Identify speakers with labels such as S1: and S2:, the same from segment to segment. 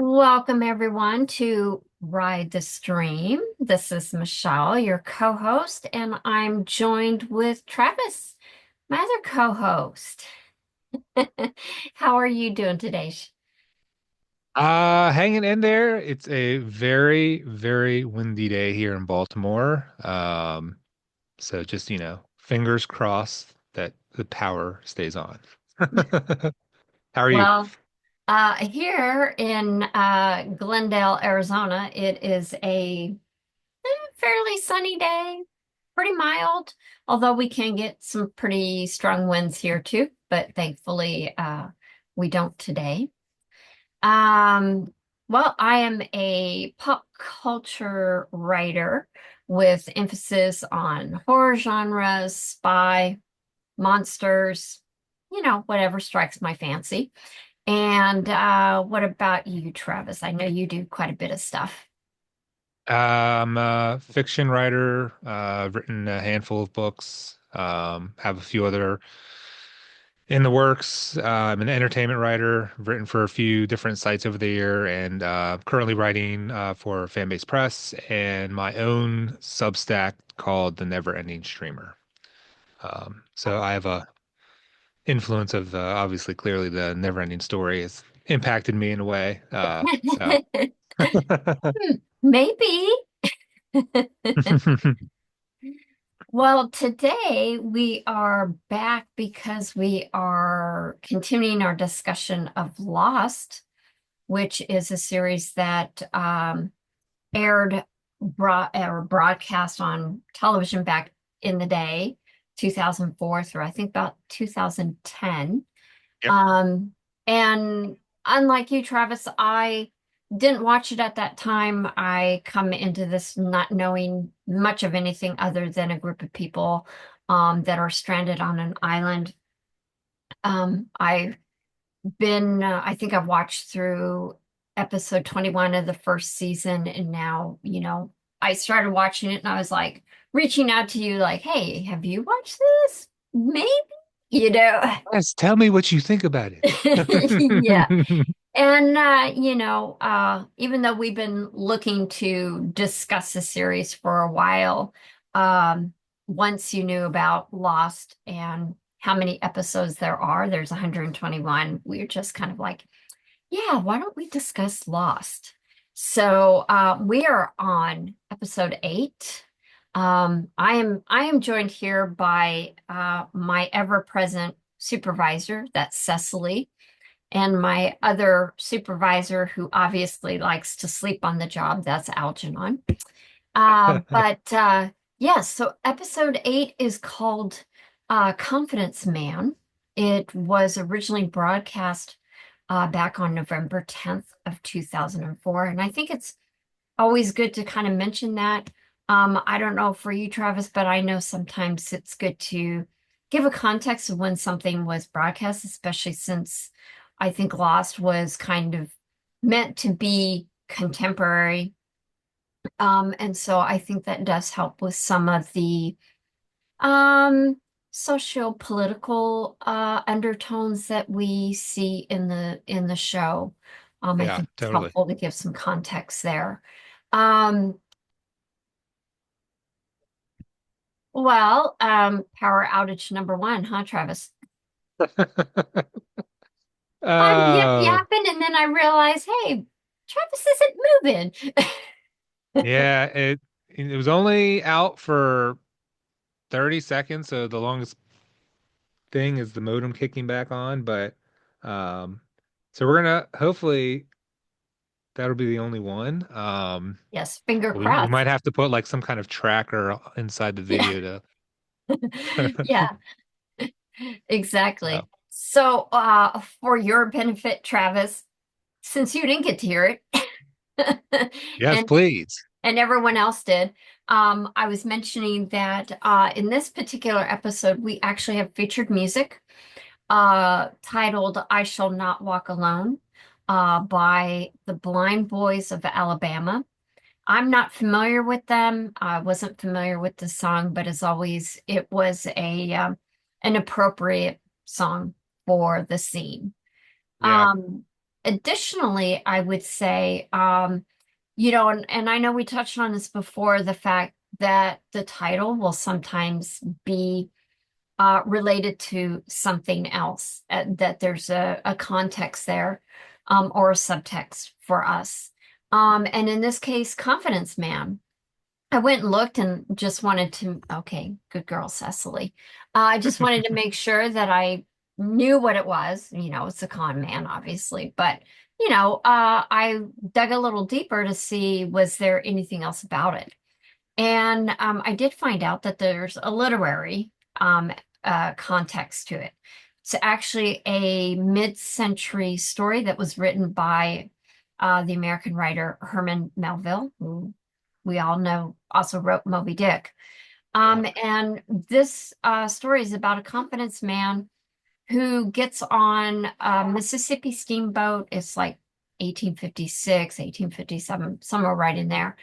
S1: Welcome, everyone, to Ride the Stream. This is Michelle, your co-host, and I'm joined with Travis, my other co-host. How are you doing today?
S2: Hanging in there. It's a very, very windy day here in Baltimore. So just, fingers crossed that the power stays on. How are you?
S1: Well, here in Glendale, Arizona, it is a fairly sunny day, pretty mild, although we can get some pretty strong winds here too, but thankfully we don't today. Um, well, I am a pop culture writer with emphasis on horror genres, spy, monsters, whatever strikes my fancy. And what about you, Travis? I know you do quite a bit of stuff.
S2: I'm a fiction writer. I've written a handful of books. Have a few other in the works. I'm an entertainment writer. I've written for a few different sites over the year, and currently writing for Fanbase Press and my own Substack called the Neverending Streamer. So I have a influence of obviously clearly the Neverending Story has impacted me in a way. So
S1: Maybe. Well, today we are back because we are continuing our discussion of Lost, which is a series that aired or broadcast on television back in the day, 2004 through I think about 2010.
S2: Yep.
S1: Um, and unlike you, Travis, I didn't watch it at that time. I come into this not knowing much of anything other than a group of people that are stranded on an island. I've I think I've watched through episode 21 of the first season, and now, I started watching it and I was like reaching out to you, like, hey, have you watched this? Maybe, you know.
S2: Yes, tell me what you think about it.
S1: Yeah. And even though we've been looking to discuss the series for a while, um, once you knew about Lost and how many episodes there's 121, we were just kind of like, yeah, why don't we discuss Lost? So we are on episode 8. I am joined here by my ever-present supervisor, that's Cecily, and my other supervisor who obviously likes to sleep on the job, that's Algernon. But yes, so episode 8 is called Confidence Man. It was originally broadcast back on November 10th of 2004. And I think it's always good to kind of mention that. I don't know for you, Travis, but I know sometimes it's good to give a context of when something was broadcast, especially since I think Lost was kind of meant to be contemporary. And so I think that does help with some of the um, socio-political undertones that we see in the show. I
S2: Yeah,
S1: think it's
S2: totally.
S1: helpful to give some context there. Um, power outage number one, huh, Travis? Yep,
S2: Oh,
S1: yapping, and then I realized, hey, Travis isn't moving.
S2: yeah, it was only out for 30 seconds, so the longest thing is the modem kicking back on, but um so we're gonna hopefully that'll be the only one.
S1: Yes, finger
S2: We
S1: crossed.
S2: might have to put like some kind of tracker inside the
S1: Yeah,
S2: video
S1: yeah,
S2: to
S1: exactly.
S2: so
S1: So, for your benefit, Travis, since you didn't get to hear it,
S2: yes,
S1: and
S2: please.
S1: everyone else did, I was mentioning that in this particular episode, we actually have featured music titled "I Shall Not Walk Alone" by the Blind Boys of Alabama. I'm not familiar with them. I wasn't familiar with the song, but as always, it was a an appropriate song for the scene.
S2: Yeah.
S1: Um, Additionally, I would say, and I know we touched on this before, the fact that the title will sometimes be related to something else, that there's a context there, or a subtext for us. And in this case, Confidence Man. I went and looked and just wanted to, okay, good girl, Cecily. I just wanted to make sure that I knew what it was. It's a con man, obviously, but I dug a little deeper to see was there anything else about it. And I did find out that there's a literary context to it. It's actually a mid-century story that was written by the American writer Herman Melville, who we all know also wrote Moby Dick.
S2: Yeah.
S1: And this story is about a confidence man who gets on a Mississippi steamboat. It's like 1856, 1857, somewhere right in there.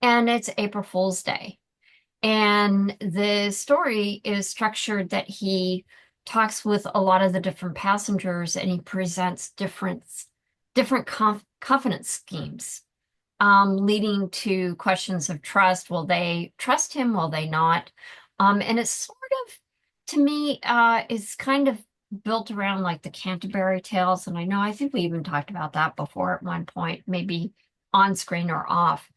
S1: And it's April Fool's Day. And the story is structured that he talks with a lot of the different passengers and he presents different confidence schemes, leading to questions of trust. Will they trust him? Will they not? And it's sort of, to me, is kind of built around like the Canterbury Tales. And I think we even talked about that before at one point, maybe on screen or off.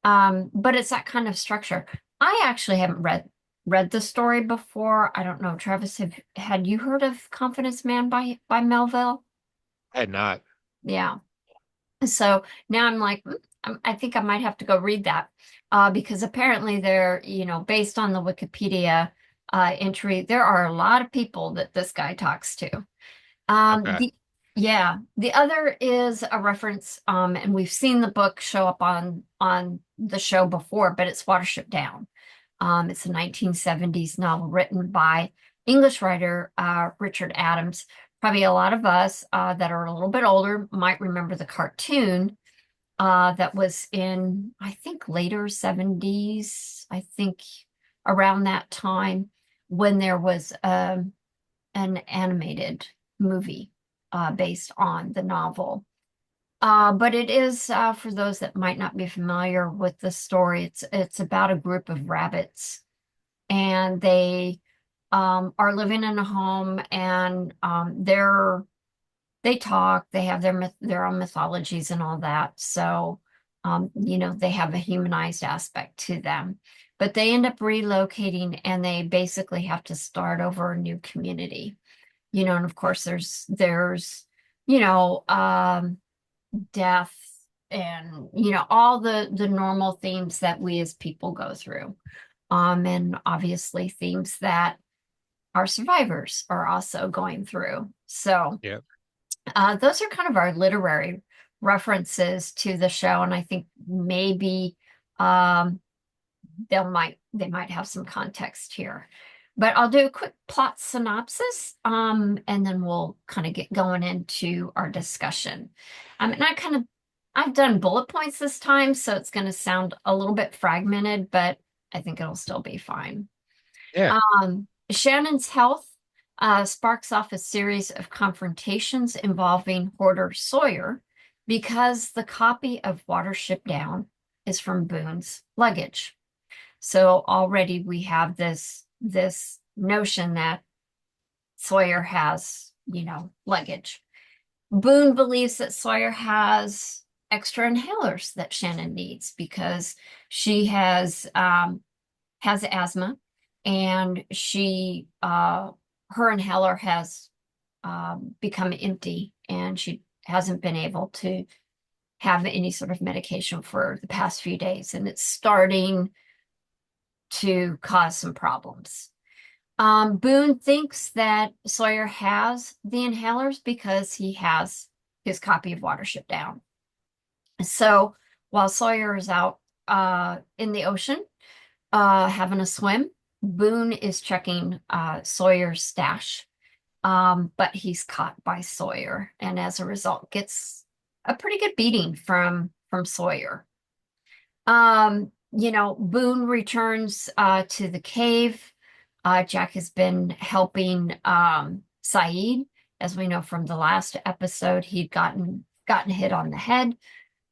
S1: But it's that kind of structure. I actually haven't read the story before. I don't know, Travis, had you heard of Confidence Man by Melville?
S2: I had not.
S1: Yeah. So now I'm like, I think I might have to go read that, because apparently they're, based on the Wikipedia entry, there are a lot of people that this guy talks to. Um,
S2: Okay.
S1: the yeah, the other is a reference, and we've seen the book show up on the show before, but it's Watership Down. It's a 1970s novel written by English writer Richard Adams. Probably a lot of us that are a little bit older might remember the cartoon that was in, I think, later 70s, I think around that time when there was an animated movie based on the novel. But it is, for those that might not be familiar with the story, it's about a group of rabbits, and they are living in a home, and they talk, they have their own mythologies and all that. So, they have a humanized aspect to them. But they end up relocating, and they basically have to start over a new community. And of course there's you know um death, and all the normal themes that we as people go through, and obviously themes that our survivors are also going through. So
S2: Yeah.
S1: those are kind of our literary references to the show, and I think maybe um they might have some context here. But I'll do a quick plot synopsis, and then we'll kind of get going into our discussion. And I've done bullet points this time, so it's going to sound a little bit fragmented, but I think it'll still be fine.
S2: Yeah.
S1: Shannon's health sparks off a series of confrontations involving hoarder Sawyer because the copy of Watership Down is from Boone's luggage. So already we have this notion that Sawyer has, luggage. Boone believes that Sawyer has extra inhalers that Shannon needs because she has asthma, and her inhaler has become empty, and she hasn't been able to have any sort of medication for the past few days, and it's starting to cause some problems. Boone thinks that Sawyer has the inhalers because he has his copy of Watership Down. So while Sawyer is out in the ocean having a swim, Boone is checking Sawyer's stash, but he's caught by Sawyer, and as a result gets a pretty good beating from Sawyer. Boone returns to the cave. Jack has been helping Saeed. As we know from the last episode, he'd gotten gotten hit on the head.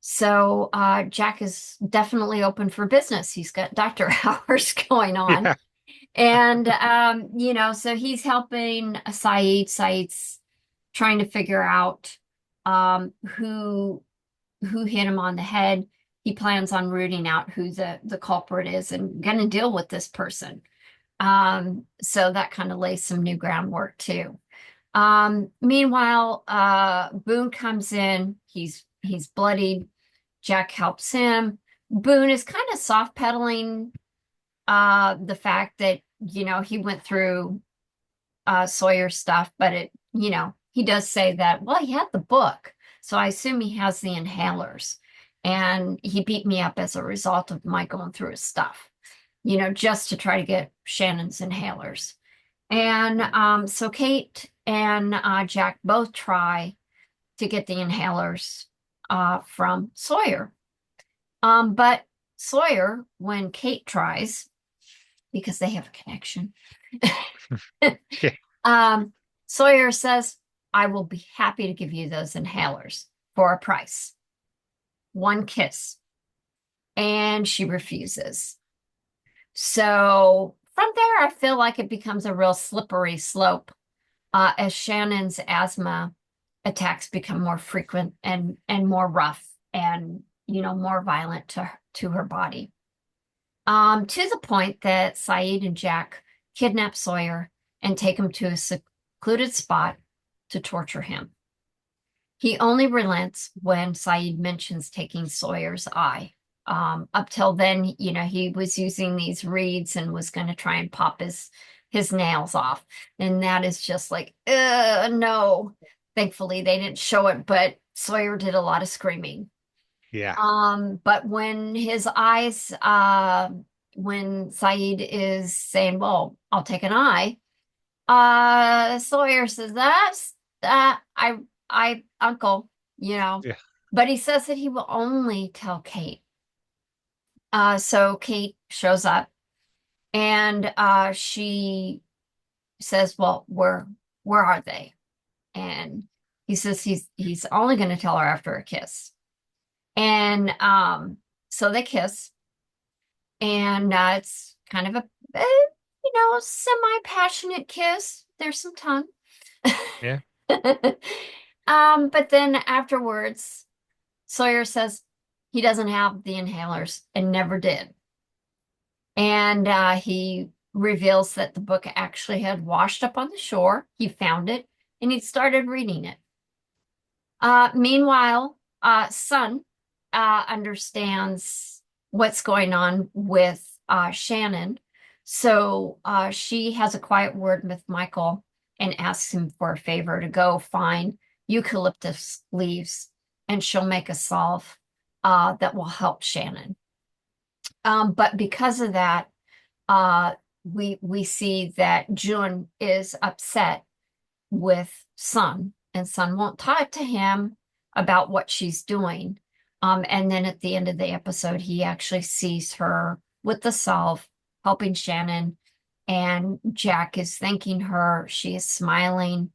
S1: So Jack is definitely open for business. He's got doctor hours going on.
S2: Yeah.
S1: And so he's helping Saeed. Saeed's trying to figure out who hit him on the head. He plans on rooting out who the culprit is and going to deal with this person. So that kind of lays some new groundwork too. Meanwhile, Boone comes in. He's bloodied. Jack helps him. Boone is kind of soft pedaling the fact that he went through Sawyer stuff, but he does say that, well, he had the book, so I assume he has the inhalers, and he beat me up as a result of my going through his stuff, just to try to get Shannon's inhalers. And so Kate and Jack both try to get the inhalers from Sawyer. But Sawyer, when Kate tries, because they have a connection,
S2: Yeah.
S1: Sawyer says, I will be happy to give you those inhalers for a price. One kiss. And she refuses. So from there, I feel like it becomes a real slippery slope as Shannon's asthma attacks become more frequent and more rough and more violent to her body. To the point that Saeed and Jack kidnap Sawyer and take him to a secluded spot to torture him. He only relents when Saeed mentions taking Sawyer's eye. Up till then, he was using these reeds and was going to try and pop his nails off. And that is just like, no. Thankfully, they didn't show it, but Sawyer did a lot of screaming.
S2: Yeah.
S1: But when his eyes, when Saeed is saying, well, I'll take an eye, Sawyer says, that's, uncle,
S2: Yeah.
S1: but he says that he will only tell Kate. So Kate shows up and she says, well, where are they? And he says he's only going to tell her after a kiss. And so they kiss, and it's kind of a semi-passionate kiss. There's some tongue.
S2: Yeah.
S1: But then afterwards, Sawyer says he doesn't have the inhalers and never did. And he reveals that the book actually had washed up on the shore. He found it and he started reading it. Meanwhile, Sun understands what's going on with Shannon. So she has a quiet word with Michael and asks him for a favor to go find eucalyptus leaves and she'll make a salve that will help Shannon. But because of that, we see that June is upset with Sun, and Sun won't talk to him about what she's doing. And then at the end of the episode, he actually sees her with the salve, helping Shannon, and Jack is thanking her. She is smiling.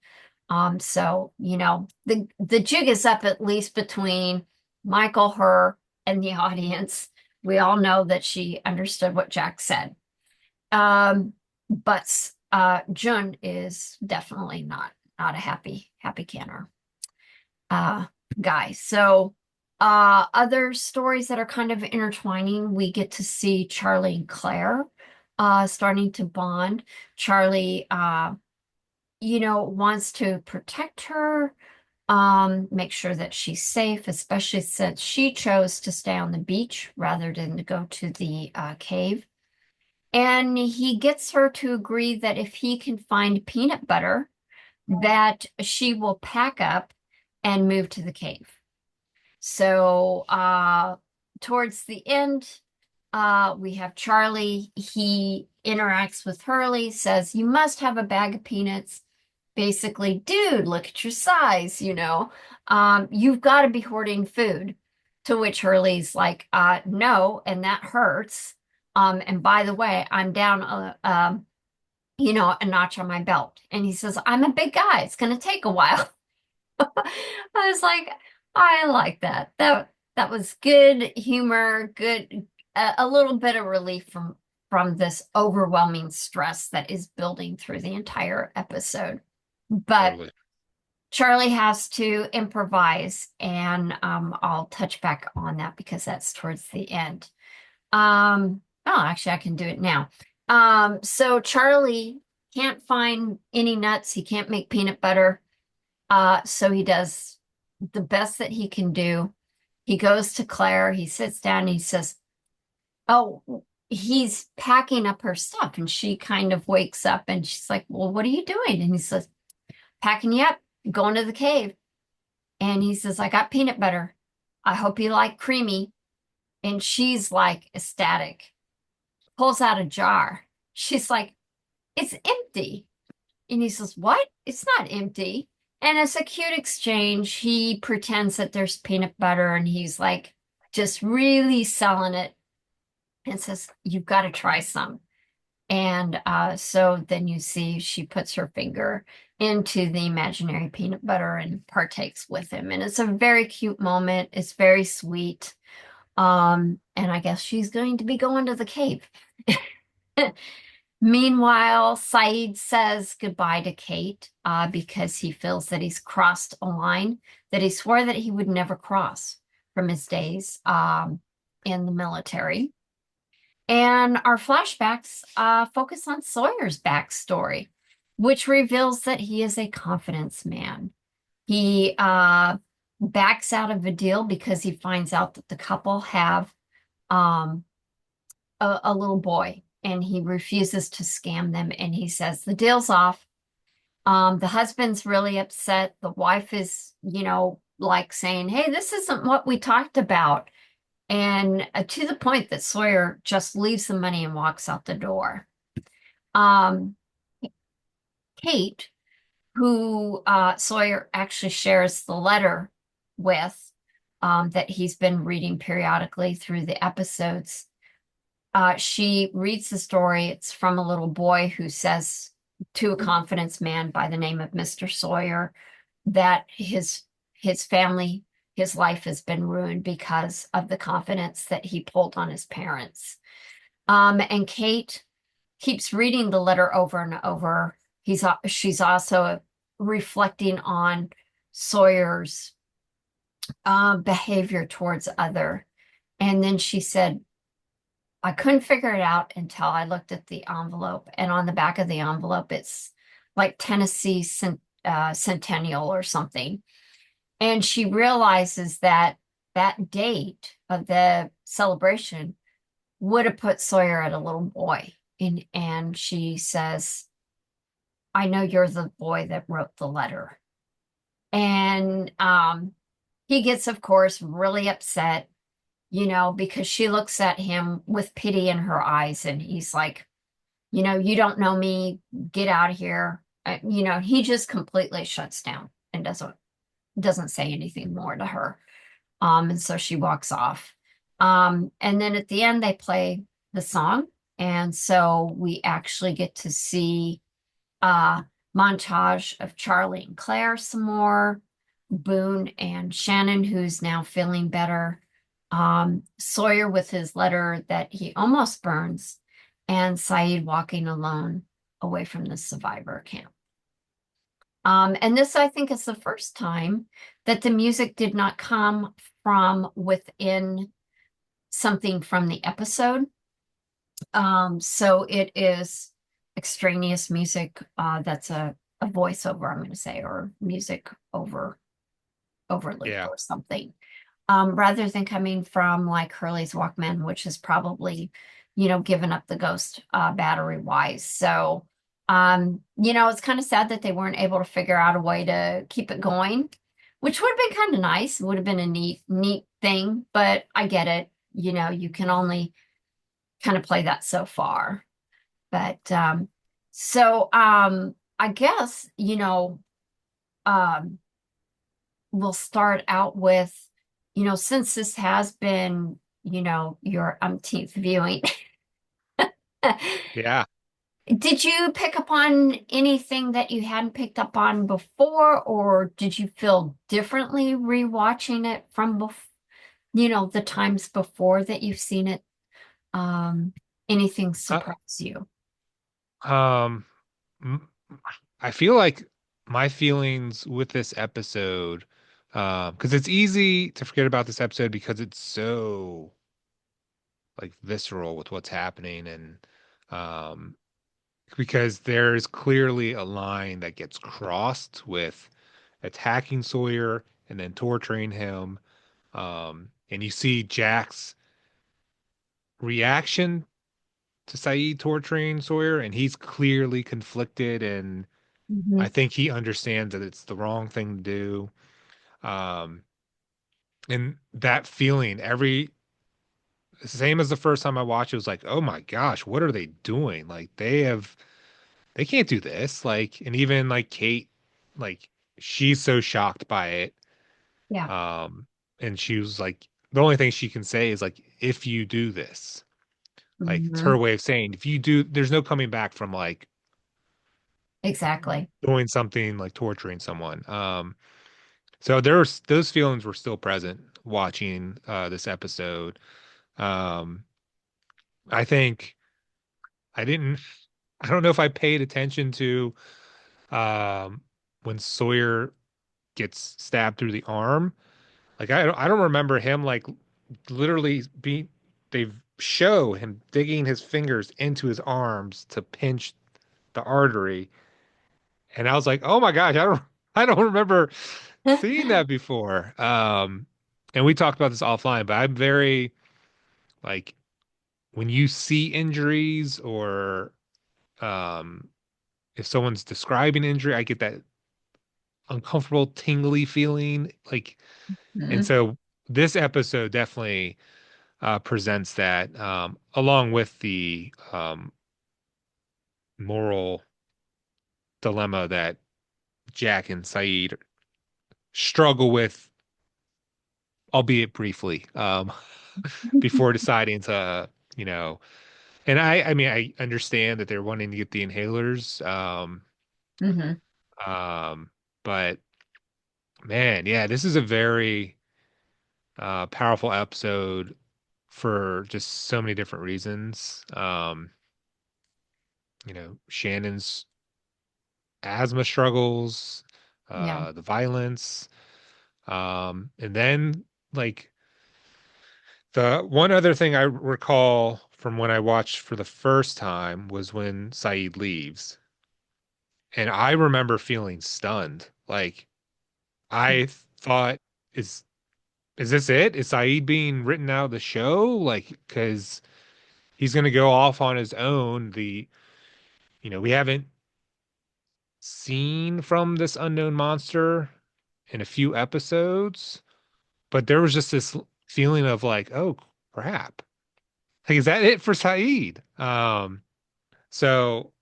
S1: So the jig is up at least between Michael, her, and the audience. We all know that she understood what Jack said. But Jun is definitely not a happy camper guy. So other stories that are kind of intertwining, we get to see Charlie and Claire starting to bond. Charlie wants to protect her, make sure that she's safe, especially since she chose to stay on the beach rather than to go to the cave. And he gets her to agree that if he can find peanut butter, that she will pack up and move to the cave. So towards the end, we have Charlie. He interacts with Hurley, says, you must have a bag of peanuts. Basically, dude, look at your size, you've got to be hoarding food. To which Hurley's like, no, and that hurts. And by the way, I'm down, a notch on my belt. And he says, I'm a big guy. It's going to take a while. I was like, I like that. That was good humor, good a little bit of relief from this overwhelming stress that is building through the entire episode. But
S2: Totally.
S1: Charlie has to improvise, and I'll touch back on that because that's towards the end. Oh, actually, I can do it now. So Charlie can't find any nuts. He can't make peanut butter. So he does the best that he can do. He goes to Claire. He sits down and he says, "Oh, he's packing up her stuff." And she kind of wakes up and she's like, "Well, what are you doing?" And he says, "Packing you up, going to the cave." And he says, "I got peanut butter. I hope you like creamy." And she's like ecstatic, pulls out a jar. She's like, "It's empty." And he says, "What? It's not empty." And it's a cute exchange. He pretends that there's peanut butter and he's like just really selling it and says, "You've got to try some." And so then you see she puts her finger into the imaginary peanut butter and partakes with him. And it's a very cute moment. It's very sweet. And I guess she's going to be going to the cave. Meanwhile, Saeed says goodbye to Kate because he feels that he's crossed a line that he swore that he would never cross from his days in the military. And our flashbacks focus on Sawyer's backstory, which reveals that he is a confidence man. He backs out of a deal because he finds out that the couple have um, a little boy, and he refuses to scam them. And he says, the deal's off. The husband's really upset. The wife is, like saying, "Hey, this isn't what we talked about." And to the point that Sawyer just leaves the money and walks out the door. Um, Kate, who Sawyer actually shares the letter with, that he's been reading periodically through the episodes, she reads the story. It's from a little boy who says to a confidence man by the name of Mr. Sawyer that his family, his life has been ruined because of the confidence that he pulled on his parents. And Kate keeps reading the letter over and over. She's also reflecting on Sawyer's behavior towards other. And then she said, "I couldn't figure it out until I looked at the envelope. And on the back of the envelope, it's like Tennessee Centennial or something." And she realizes that that date of the celebration would have put Sawyer at a little boy. And she says, "I know you're the boy that wrote the letter." And he gets, of course, really upset, because she looks at him with pity in her eyes. And he's like, "You don't know me. Get out of here." He just completely shuts down and doesn't say anything more to her. And so she walks off. And then at the end, they play the song. And so we actually get to see a montage of Charlie and Claire some more, Boone and Shannon, who's now feeling better, Sawyer with his letter that he almost burns, and Saeed walking alone away from the survivor camp. And this, I think, is the first time that the music did not come from within something from the episode. So it is extraneous music that's a voiceover, I'm going to say, or music overloop
S2: Yeah.
S1: or something. Rather than coming from like Hurley's Walkman, which is probably, given up the ghost battery wise. So, it's kind of sad that they weren't able to figure out a way to keep it going, which would have been kind of nice. It would have been a neat thing, but I get it. You can only kind of play that so far. But I guess, um, we'll start out with, since this has been, your umpteenth viewing.
S2: Yeah.
S1: Did you pick up on anything that you hadn't picked up on before, or did you feel differently rewatching it from the times before that you've seen it? Um, Anything
S2: Uh,
S1: surprise you?
S2: um, m- I feel like my feelings with this episode, because it's easy to forget about this episode because it's so like visceral with what's happening and um because there's clearly a line that gets crossed with attacking Sawyer and then torturing him. And you see Jack's reaction to Saeed torturing Sawyer, and he's clearly conflicted, and
S1: Hmm.
S2: I think he understands that it's the wrong thing to do. Um, and that feeling, every same as the first time I watched it, was like, oh my gosh, what are they doing? Like they can't do this. Like, and even like Kate, like she's so shocked by it.
S1: Yeah.
S2: Um, and she was like, the only thing she can say is like, if you do this, like it's
S1: Hmm.
S2: her way of saying, if you do, there's no coming back from like
S1: Exactly.
S2: doing something like torturing someone. So there's those feelings were still present watching this episode. Um, I think I didn't, I don't know if I paid attention to um when Sawyer gets stabbed through the arm. Like I don't remember him like literally being they show him digging his fingers into his arms to pinch the artery. And I was like, "Oh my gosh, I don't remember seeing that before." And we talked about this offline, but I'm very like when you see injuries or um if someone's describing injury, I get that uncomfortable tingly feeling like and
S1: Mhm.
S2: so this episode definitely presents that, along with the moral dilemma that Jack and Saeed struggle with, albeit briefly, before deciding to, you know, and I mean, I understand that they're wanting to get the inhalers,
S1: Hmm.
S2: um, but man, yeah, this is a very powerful episode for just so many different reasons. Shannon's asthma struggles,
S1: Yeah.
S2: the violence. And then like the one other thing I recall from when I watched for the first time was when Saeed leaves. And I remember feeling stunned. Like I thought, is is this it? Is Saeed being written out of the show? Like, because he's gonna go off on his own. We haven't seen from this unknown monster in a few episodes. But there was just this feeling of like, oh crap. Like, is that it for Saeed? So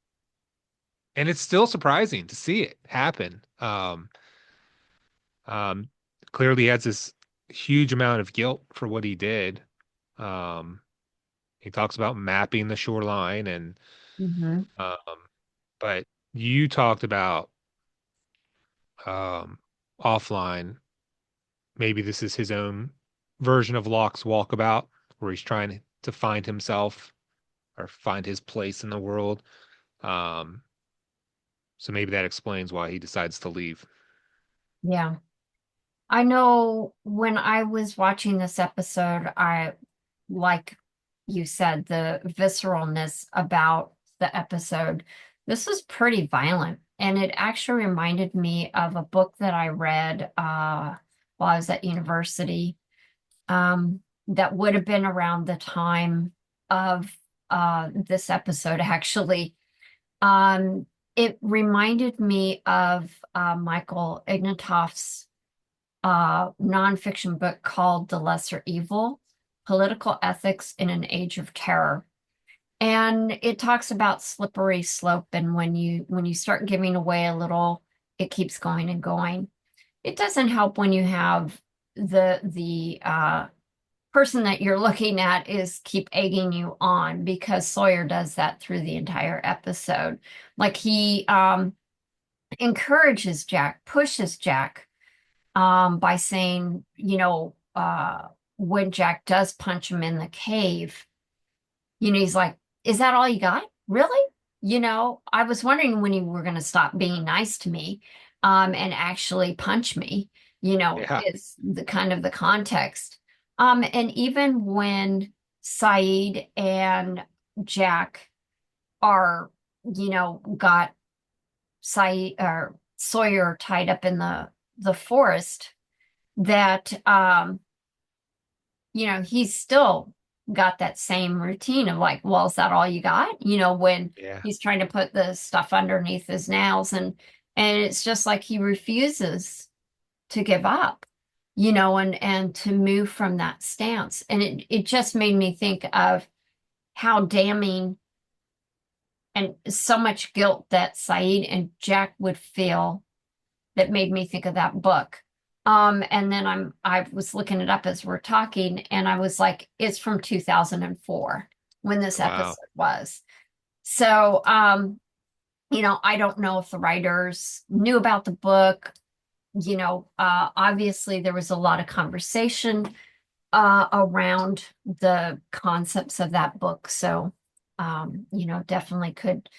S2: and it's still surprising to see it happen. Um, Clearly he has this huge amount of guilt for what he did. Um, he talks about mapping the shoreline and
S1: Hmm.
S2: um, but you talked about um offline, maybe this is his own version of Locke's walkabout, where he's trying to find himself or find his place in the world. Um, so maybe that explains why he decides to leave.
S1: Yeah. I know when I was watching this episode, like you said, the visceralness about the episode, this was pretty violent. And it actually reminded me of a book that I read while I was at university, that would have been around the time of this episode, actually. Um, it reminded me of Michael Ignatoff's nonfiction book called The Lesser Evil: Political Ethics in an Age of Terror. And it talks about slippery slope, and when you start giving away a little, it keeps going and going. It doesn't help when you have the person that you're looking at is keep egging you on, because Sawyer does that through the entire episode. Like he encourages Jack, pushes Jack by saying, when Jack does punch him in the cave, he's like, is that all you got? Really? I was wondering when you were going to stop being nice to me, and actually punch me,
S2: Yeah.
S1: is the kind of the context. And even when Saeed and Jack are, got Saeed or Sawyer tied up in the forest, that he's still got that same routine of like, well, is that all you got? When
S2: Yeah.
S1: he's trying to put the stuff underneath his nails, and it's just like he refuses to give up, and to move from that stance. And it just made me think of how damning and so much guilt that Saeed and Jack would feel, that made me think of that book. And then I was looking it up as we're talking, and I was like, it's from 2004 when this
S2: Wow.
S1: episode was. So, I don't know if the writers knew about the book. Obviously there was a lot of conversation around the concepts of that book. So, definitely could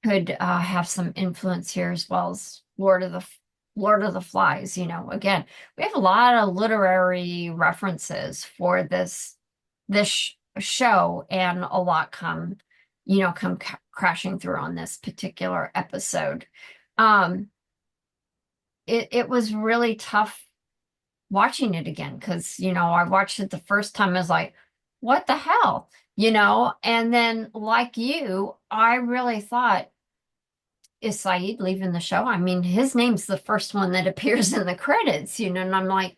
S1: have some influence here, as well as Lord of the Flies. Again, we have a lot of literary references for this show, and a lot come crashing through on this particular episode. Um, it was really tough watching it again, because I watched it the first time. I was like, what the hell? And then, like you, I really thought, is Saeed leaving the show? I mean, his name's the first one that appears in the credits, and I'm like,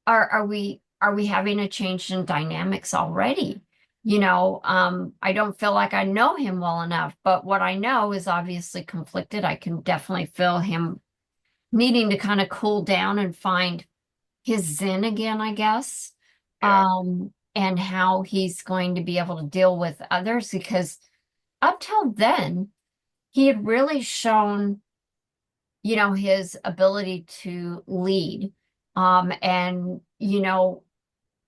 S1: are we having a change in dynamics already? I don't feel like I know him well enough, but what I know is obviously conflicted. I can definitely feel him needing to kind of cool down and find his zen again, I guess.
S2: Yeah.
S1: And how he's going to be able to deal with others, because up till then, he had really shown, his ability to lead, and,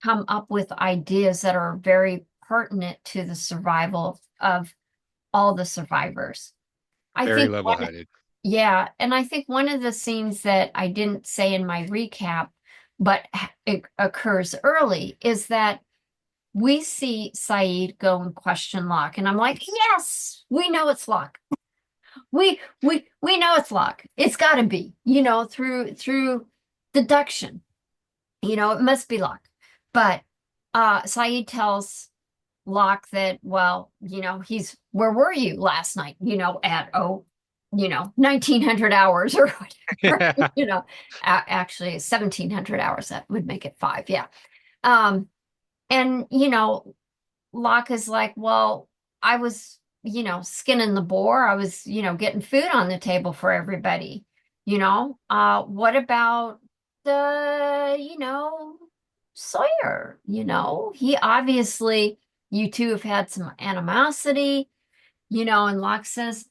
S1: come up with ideas that are very pertinent to the survival of all the survivors. I
S2: Very
S1: think
S2: level-headed.
S1: yeah, and I think one of the scenes that I didn't say in my recap, but it occurs early, is that we see Saeed go and question Locke, and I'm like, yes, we know it's Locke. We know it's Locke. It's got to be, through deduction. It must be Locke. But Saeed tells Locke that, well, he's, where were you last night? At 1900 hours or whatever.
S2: Yeah.
S1: Actually 1700 hours, that would make it 5. Yeah. Um, and Locke is like, well, I was, skinning the boar. I was, getting food on the table for everybody. What about Sawyer? He obviously, you two have had some animosity, and Locke says,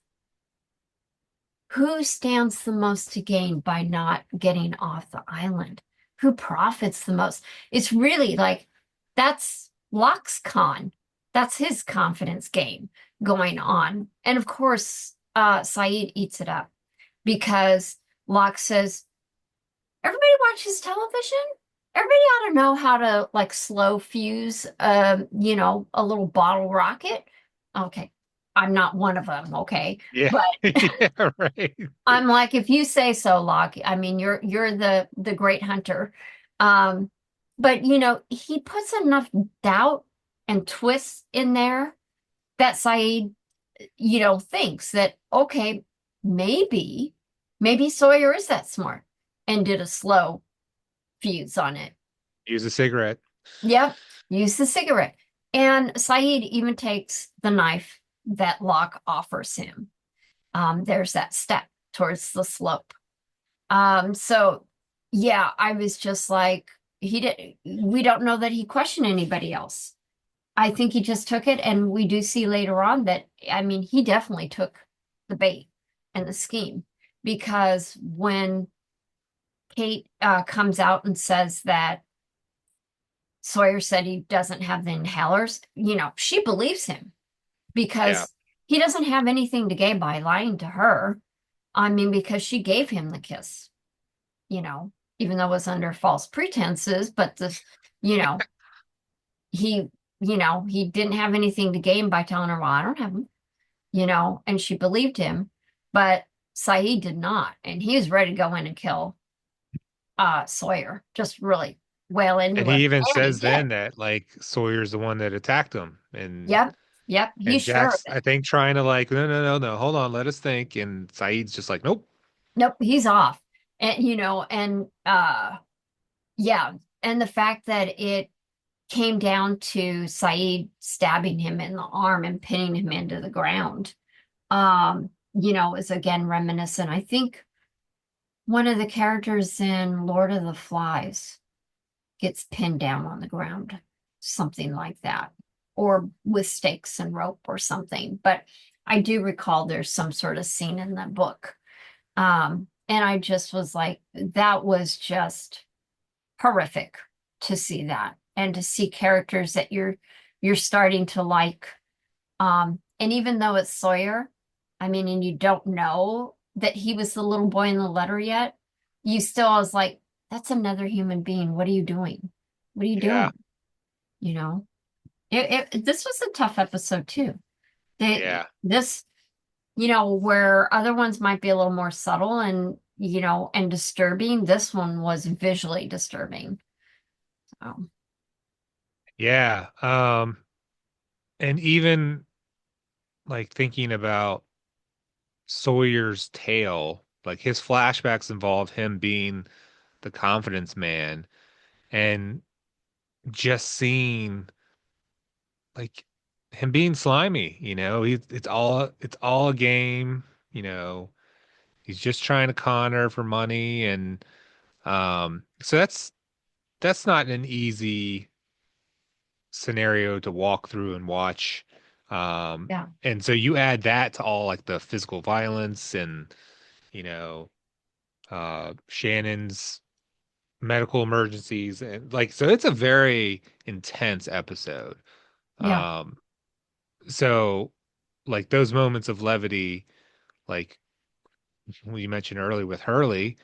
S1: who stands the most to gain by not getting off the island? Who profits the most? It's really like, that's Locke's con. That's his confidence game going on. And of course, Saeed eats it up, because Locke says, everybody watches television. Everybody ought to know how to like slow fuse, a little bottle rocket. Okay, I'm not one of them. Okay,
S2: Yeah.
S1: but
S2: Yeah, right.
S1: I'm like, if you say so, Locke. I mean, you're the great hunter. Um, but he puts enough doubt and twists in there that Saeed, thinks that, okay, maybe Sawyer is that smart and did a slow fuse on it.
S2: Use a cigarette.
S1: Yep, use the cigarette. And Saeed even takes the knife that Locke offers him. There's that step towards the slope. So yeah, I was just like, he did, we don't know that he questioned anybody else. I think he just took it, and we do see later on that, I mean, he definitely took the bait and the scheme, because when Kate comes out and says that Sawyer said he doesn't have the inhalers, she believes him
S2: Yeah.
S1: because he doesn't have anything to gain by lying to her. I mean, because she gave him the kiss, you know, even though it was under false pretenses, but you know, he, he didn't have anything to gain by telling her, well, I don't have them, and she believed him, but Saeed did not. And he was ready to go in and kill Sawyer, just really wail into
S2: And
S1: him.
S2: he even
S1: And he
S2: says
S1: did.
S2: then that like Sawyer's the one that attacked him,
S1: Yep. Yep. He's
S2: and
S1: sure of
S2: Jack's
S1: it.
S2: I think trying to like no no no no hold on, let us think, and Saeed's just like nope.
S1: Nope, he's off. And and yeah, and the fact that it came down to Saeed stabbing him in the arm and pinning him into the ground, is again reminiscent. I think one of the characters in Lord of the Flies gets pinned down on the ground, something like that, or with stakes and rope or something. But I do recall there's some sort of scene in the book. And I just was like, that was just horrific to see that, and to see characters that you're starting to like. And even though it's Sawyer, I mean, and you don't know that he was the little boy in the letter yet, you still was like, that's another human being. What are you doing? What are you
S2: Yeah.
S1: doing? You know, this was a tough episode too.
S2: Yeah.
S1: This, where other ones might be a little more subtle and, and disturbing, this one was visually disturbing. So,
S2: Yeah. And even like thinking about Sawyer's tale, like his flashbacks involve him being the confidence man, and just seeing like him being slimy, it's all a game, he's just trying to con her for money, and so that's not an easy scenario to walk through and watch.
S1: yeah,
S2: And so you add that to all like the physical violence and you know Shannon's medical emergencies, and like so it's a very intense episode.
S1: yeah,
S2: Um so like those moments of levity, like you mentioned earlier with Hurley,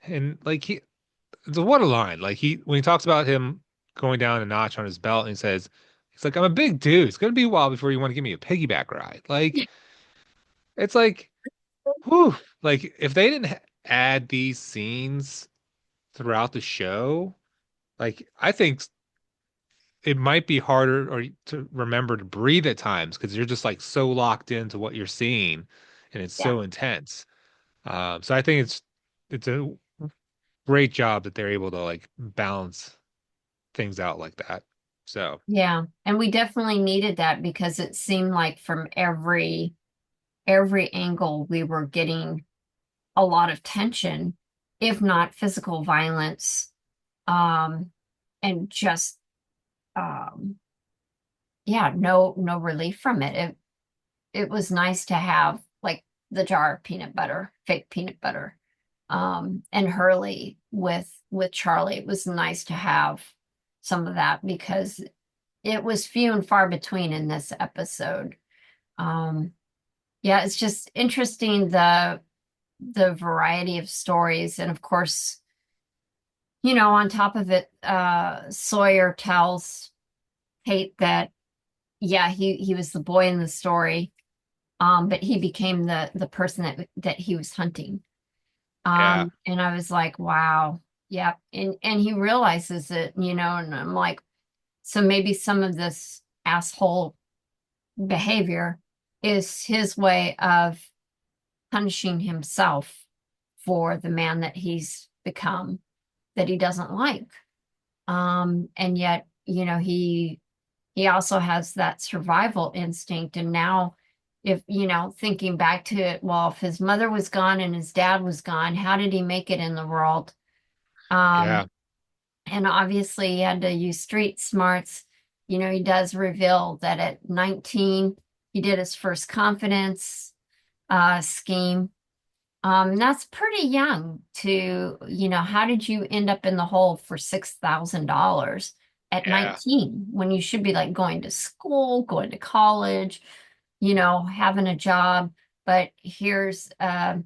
S2: and like it's a what a line. Like when he talks about him going down a notch on his belt, and he's like, I'm a big dude. It's gonna be a while before you want to give me a piggyback ride. Like it's like, whew, like if they didn't add these scenes throughout the show, like I think it might be harder or to remember to breathe at times because you're just like so locked into what you're seeing and it's
S1: yeah.
S2: so intense. So I think it's a great job that they're able to like balance things out like that. So
S1: Yeah, and we definitely needed that because it seemed like from every angle we were getting a lot of tension, if not physical violence, um, and just um, yeah, no relief from it. It was nice to have like the jar of peanut butter, fake peanut butter, and Hurley with Charlie. It was nice to have some of that because it was few and far between in this episode. Um, yeah, it's just interesting the variety of stories. And of course, on top of it, Sawyer tells Kate that, yeah, he was the boy in the story, but he became the person that he was hunting.
S2: yeah,
S1: And I was like, wow, yeah. And he realizes it, and I'm like, so maybe some of this asshole behavior is his way of punishing himself for the man that he's become that he doesn't like. And yet, he also has that survival instinct. And now, if, thinking back to it, well, if his mother was gone and his dad was gone, how did he make it in the world?
S2: yeah,
S1: Um, And obviously he had to use street smarts. He does reveal that at 19, he did his first confidence scheme. That's pretty young how did you end up in the hole for $6,000 at
S2: Yeah.
S1: 19 when you should be like going to school, going to college, having a job? But here's a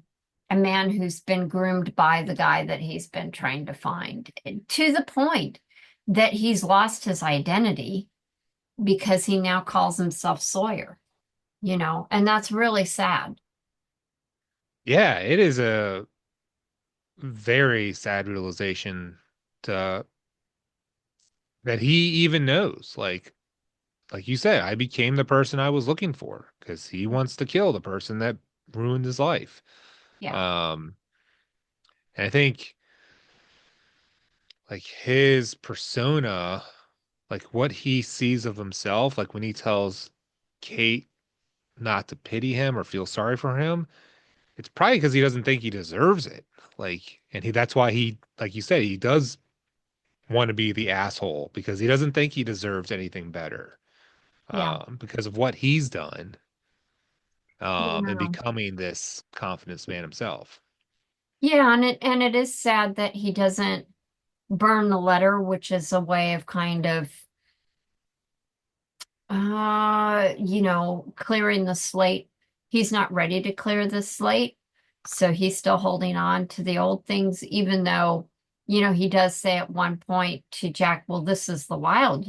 S1: man who's been groomed by the guy that he's been trying to find, to the point that he's lost his identity because he now calls himself Sawyer, and that's really sad.
S2: Yeah, it is a very sad realization to, that he even knows. Like you said, I became the person I was looking for because he wants to kill the person that ruined his life.
S1: Yeah.
S2: Um, and I think like his persona, like what he sees of himself, like when he tells Kate not to pity him or feel sorry for him, it's probably because he doesn't think he deserves it. Like, and that's why he, like you said, he does want to be the asshole because he doesn't think he deserves anything better,
S1: Yeah.
S2: because of what he's done, and
S1: Yeah.
S2: becoming this confidence man himself.
S1: Yeah, and it is sad that he doesn't burn the letter, which is a way of kind of clearing the slate. He's not ready to clear the slate, so he's still holding on to the old things, even though, he does say at one point to Jack, well, this is the wild,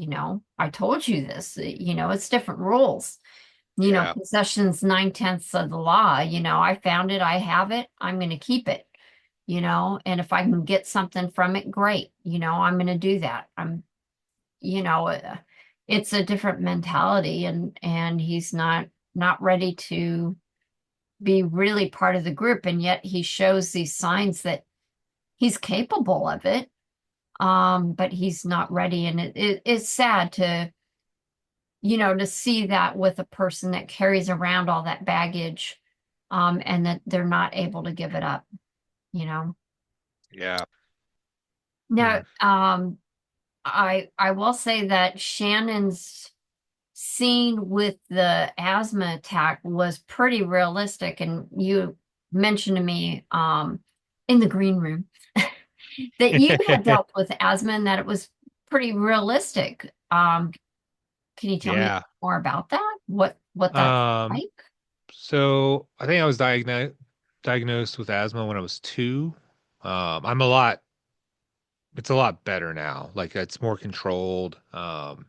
S1: I told you this, it's different rules.
S2: Yeah,
S1: Possession's 9/10 of the law. I found it, I have it, I'm going to keep it, and if I can get something from it, great. I'm going to do that. You know, uh, it's a different mentality, and he's not ready to be really part of the group, and yet he shows these signs that he's capable of it. But he's not ready, and it's sad to see that with a person that carries around all that baggage, and that they're not able to give it up, you know.
S2: yeah. Hmm.
S1: Now, I will say that Shannon's scene with the asthma attack was pretty realistic, and you mentioned to me in the green room that you had dealt with asthma and that it was pretty realistic. Can you tell me
S2: Yeah.
S1: more about that? What that's
S2: Um,
S1: like?
S2: so I think I was diagnosed with asthma when I was 2. I'm a lot, it's a lot better now. Like it's more controlled. Um,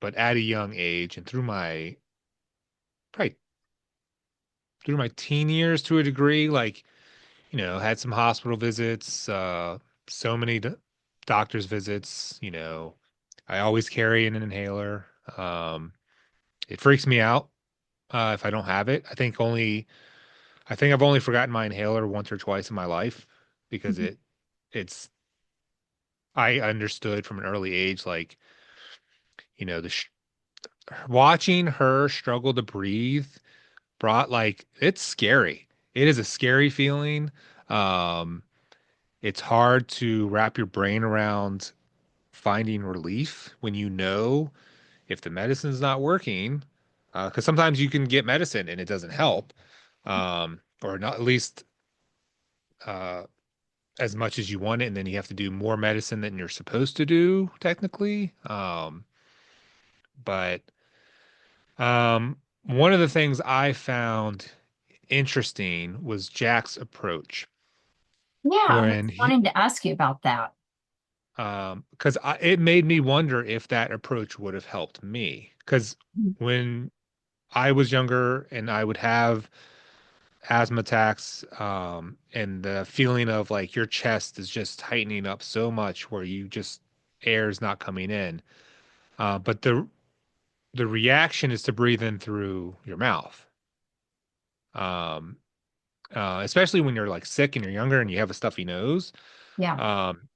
S2: but at a young age and probably through my teen years to a degree, like, had some hospital visits, so many doctor's visits, I always carry an inhaler. Um, it freaks me out, if I don't have it. I think I've only forgotten my inhaler once or twice in my life because
S1: Mhm.
S2: it's, I understood from an early age, like, the watching her struggle to breathe brought, like, it's scary. It is a scary feeling. Um, it's hard to wrap your brain around finding relief when you know if the medicine's not working, because sometimes you can get medicine and it doesn't help, or not at least uh, as much as you want it, and then you have to do more medicine than you're supposed to do technically. But one of the things I found interesting was Jack's approach,
S1: Yeah, I
S2: wherein
S1: was wanting to ask you about that.
S2: because it made me wonder if that approach would have helped me. Because
S1: Mhm.
S2: when I was younger and I would have asthma attacks, and the feeling of like your chest is just tightening up so much where you just air is not coming in. But the reaction is to breathe in through your mouth. Um, Especially when you're like sick and you're younger and you have a stuffy nose.
S1: Yeah.
S2: Um,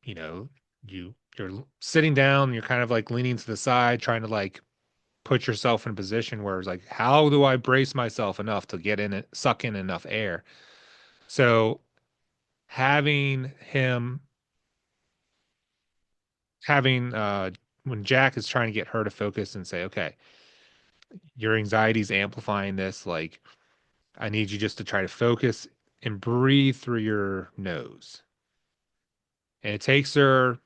S2: you know, you're sitting down, you're kind of like leaning to the side, trying to like put yourself in a position where it's like, how do I brace myself enough to get in it, suck in enough air? So having him having when Jack is trying to get her to focus and say, okay, your anxiety's amplifying this, like I need you just to try to focus and breathe through your nose. And it takes her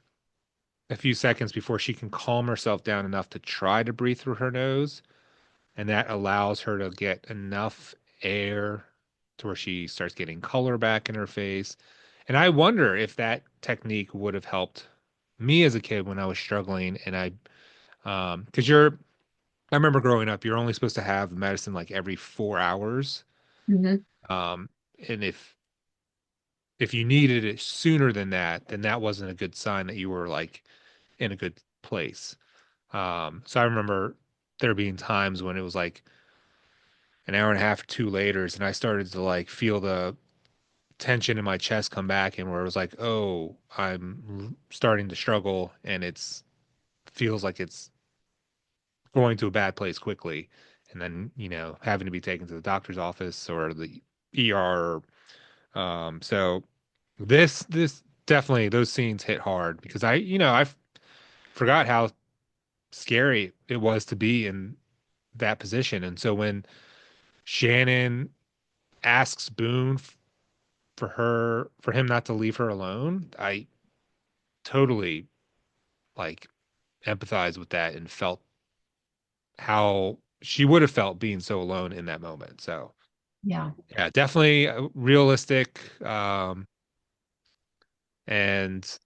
S2: a few seconds before she can calm herself down enough to try to breathe through her nose. And that allows her to get enough air to where she starts getting color back in her face. And I wonder if that technique would have helped me as a kid when I was struggling. And because I remember growing up, you're only supposed to have medicine like every 4 hours.
S1: Hmm.
S2: Um, and if you needed it sooner than that, then that wasn't a good sign that you were like in a good place. So I remember there being times when it was like an hour and a half or two later, and I started to like feel the tension in my chest come back, and where it was like, oh, I'm starting to struggle, and it's feels like it's going to a bad place quickly, and then having to be taken to the doctor's office or the ER. So this definitely those scenes hit hard because I forgot how scary it was to be in that position, and so when Shannon asks Boone for him not to leave her alone, I totally like empathize with that and felt how she would have felt being so alone in that moment. So
S1: Yeah.
S2: yeah, definitely realistic. And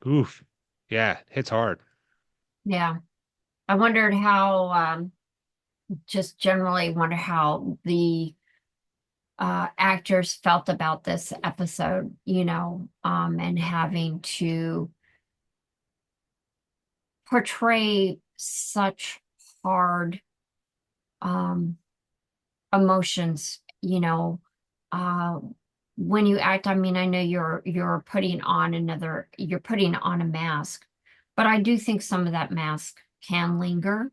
S2: oof, yeah, hits hard.
S1: Yeah. I wondered how, just generally wonder how the actors felt about this episode, and having to portray such hard um, emotions, uh, when you act. I mean, I know you're putting on a mask, but I do think some of that mask can linger.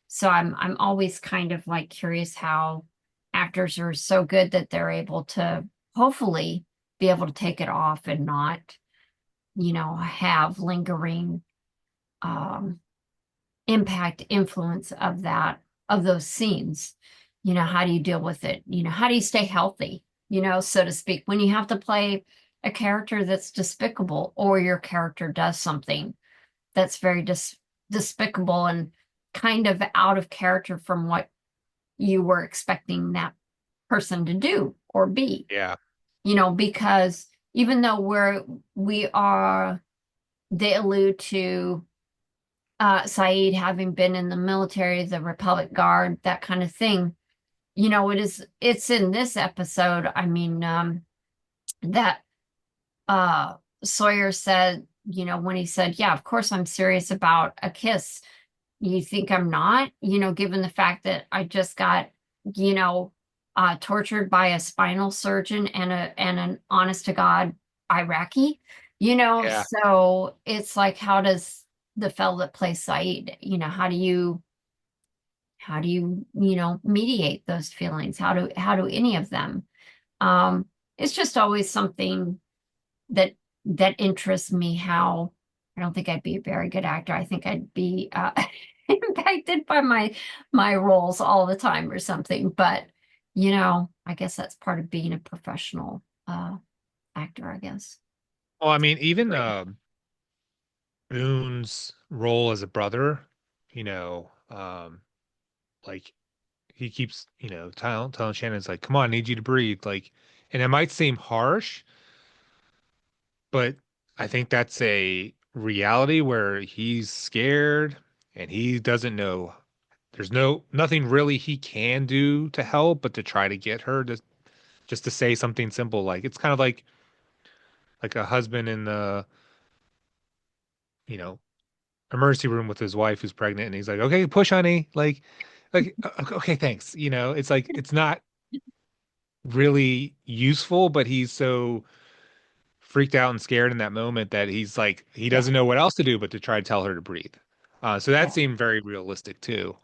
S1: So I'm always kind of like curious how actors are so good that they're able to hopefully be able to take it off and not, have lingering um, impact, influence of those scenes. How do you deal with it? How do you stay healthy, so to speak, when you have to play a character that's despicable or your character does something that's very despicable and kind of out of character from what you were expecting that person to do or be,
S2: Yeah,
S1: because even though we are, they allude to Saeed having been in the military, the Republic Guard, that kind of thing. It's in this episode. I mean, that uh Sawyer said, when he said, yeah, of course I'm serious about a kiss. You think I'm not, given the fact that I just got, you know, tortured by a spinal surgeon and an honest to God Iraqi,
S2: yeah.
S1: so it's like, how does the fellow that plays Saeed, mediate those feelings? How do any of them? Um, it's just always something that interests me. How I don't think I'd be a very good actor. I think I'd be impacted by my roles all the time or something. But I guess that's part of being a professional actor, I guess.
S2: Well, I mean, even
S1: Great.
S2: Boone's role as a brother, like he keeps, telling Shannon's like, come on, I need you to breathe. Like, and it might seem harsh, but I think that's a reality where he's scared and he doesn't know. There's nothing really he can do to help, but to try to get her to just to say something simple. Like it's kind of like a husband in the, you know, emergency room with his wife who's pregnant, and he's like, "Okay, push, honey." Like, okay, thanks. It's like it's not really useful, but he's so freaked out and scared in that moment that he's like he
S1: Yeah,
S2: doesn't know what else to do but to try to tell her to breathe. So that
S1: yeah,
S2: seemed very realistic too.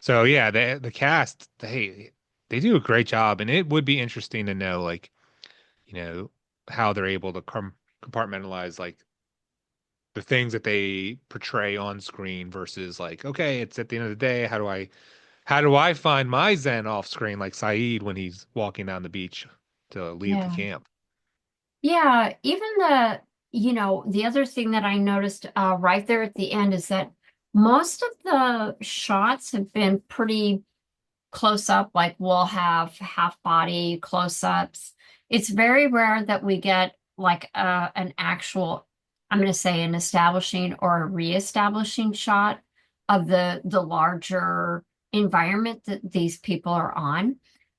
S2: So yeah, the cast they do a great job, and it would be interesting to know you know how they're able to compartmentalize like the things that they portray on screen versus like, okay, it's at the end of the day, how do I find my Zen off screen like Saeed when he's walking down the beach to leave the
S1: Yeah.
S2: camp?
S1: Yeah, even the other thing that I noticed right there at the end is that most of the shots have been pretty close up, like we'll have half body close ups. It's very rare that we get like an actual, I'm going to say an establishing or a reestablishing shot of the larger environment that these people are on.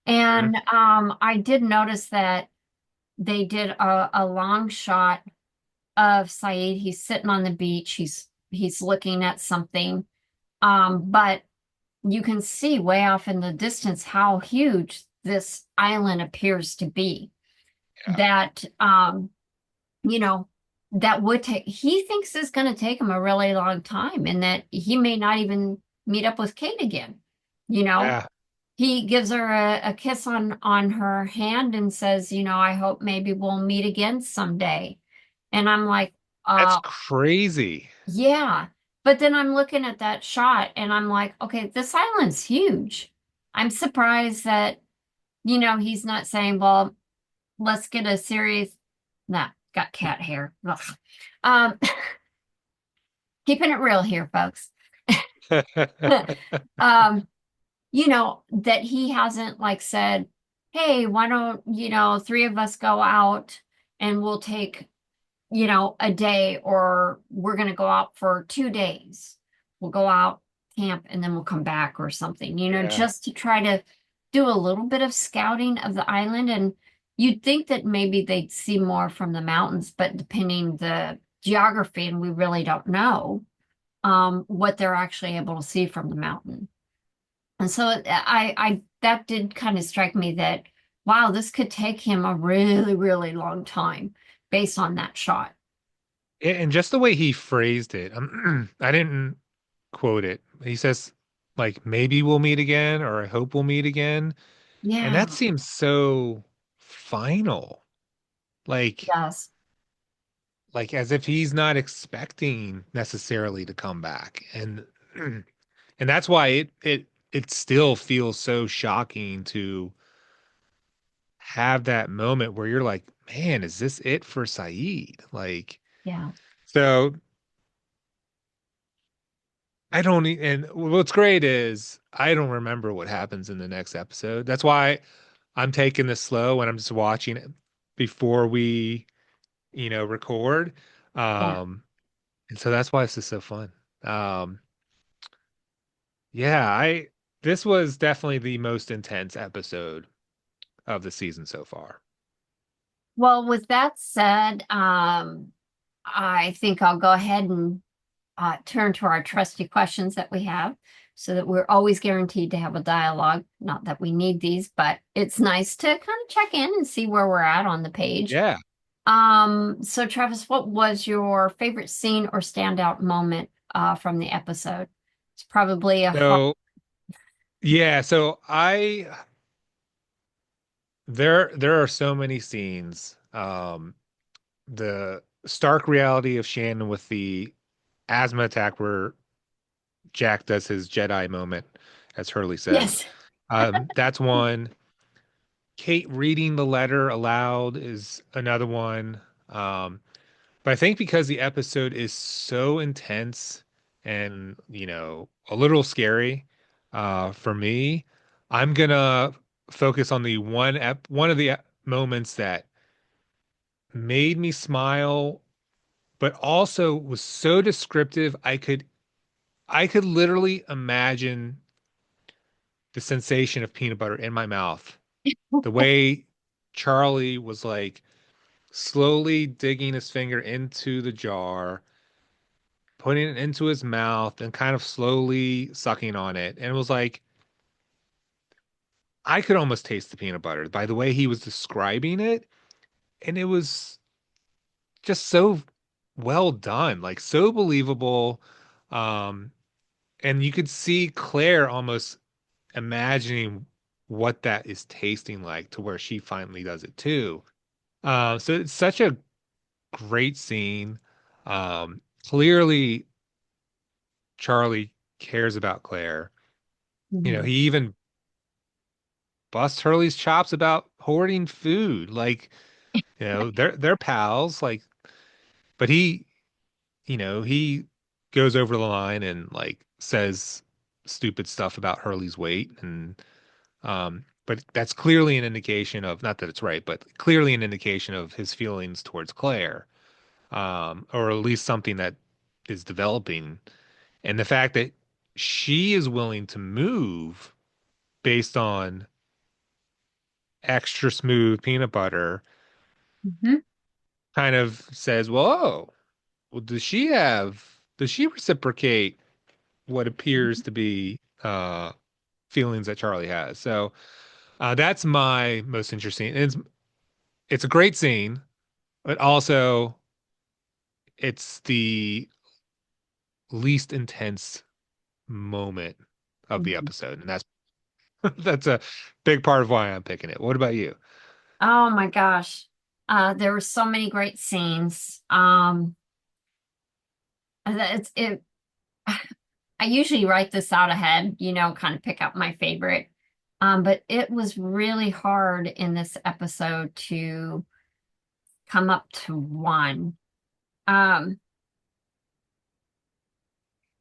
S2: Mhm.
S1: And I did notice that they did a long shot of Saeed. He's sitting on the beach. He's looking at something. But you can see way off in the distance how huge this island appears to be.
S2: Yeah.
S1: That you know, that would take he thinks it's gonna take him a really long time and that he may not even meet up with Kate again. You know,
S2: Yeah.
S1: he gives her a kiss on her hand and says, I hope maybe we'll meet again someday. And I'm like,
S2: That's
S1: uh,
S2: crazy.
S1: yeah. But then I'm looking at that shot and I'm like, okay, this island's huge. I'm surprised that, he's not saying, well, let's get a serious, nah, got cat hair. Ugh. Um, keeping it real here, folks. Um, that he hasn't like said, hey, why don't, three of us go out and we'll take, a day or we're going to go out for 2 days. We'll go out, camp, and then we'll come back or something,
S2: Yeah.
S1: just to try to do a little bit of scouting of the island. And you'd think that maybe they'd see more from the mountains, but depending the geography, and we really don't know what they're actually able to see from the mountain. And so I that did kind of strike me that, wow, this could take him a really, really long time based on that shot.
S2: And just the way he phrased it, I didn't quote it. He says, like, maybe we'll meet again, or I hope we'll meet again. And that
S1: Yeah,
S2: seems so final. Like,
S1: yes,
S2: like as if he's not expecting necessarily to come back. And that's why it still feels so shocking to have that moment where you're like, man, is this it for Saeed? Like,
S1: yeah.
S2: so and what's great is I don't remember what happens in the next episode. That's why I'm taking this slow and I'm just watching it before we, record.
S1: Yeah.
S2: Um, and so that's why this is so fun. Um, yeah, this was definitely the most intense episode of the season so far.
S1: Well, with that said, I think I'll go ahead and turn to our trusty questions that we have so that we're always guaranteed to have a dialogue. Not that we need these, but it's nice to kind of check in and see where we're at on the page.
S2: Yeah.
S1: So Travis, what was your favorite scene or standout moment from the episode? It's probably a hard,
S2: So yeah, so I there are so many scenes. The stark reality of Shannon with the asthma attack where Jack does his Jedi moment, as Hurley says.
S1: yes.
S2: That's one. Kate reading the letter aloud is another one. But I think because the episode is so intense and, a little scary, for me, I'm gonna focus on the one of the moments that made me smile, but also was so descriptive. I could literally imagine the sensation of peanut butter in my mouth. The way Charlie was like slowly digging his finger into the jar, putting it into his mouth, and kind of slowly sucking on it. And it was like, I could almost taste the peanut butter by the way he was describing it. And it was just so well done, like so believable. Um, and you could see Claire almost imagining what that is tasting like to where she finally does it too. So it's such a great scene. clearly Charlie cares about Claire. He
S1: Mhm.
S2: even busts Hurley's chops about hoarding food. Like, they're pals. Like, but he goes over the line and like says stupid stuff about Hurley's weight, and but that's clearly an indication of, not that it's right, but clearly an indication of his feelings towards Claire, or at least something that is developing. And the fact that she is willing to move based on extra smooth peanut butter
S1: Mhm.
S2: kind of says, well, oh, well, does she reciprocate what appears to be feelings that Charlie has? So that's my most interesting. It's a great scene, but also it's the least intense moment of the
S1: Mhm.
S2: episode, and that's a big part of why I'm picking it. What about you?
S1: Oh my gosh. There were so many great scenes. It I usually write this out ahead, kind of pick up my favorite. But it was really hard in this episode to come up to one. Um,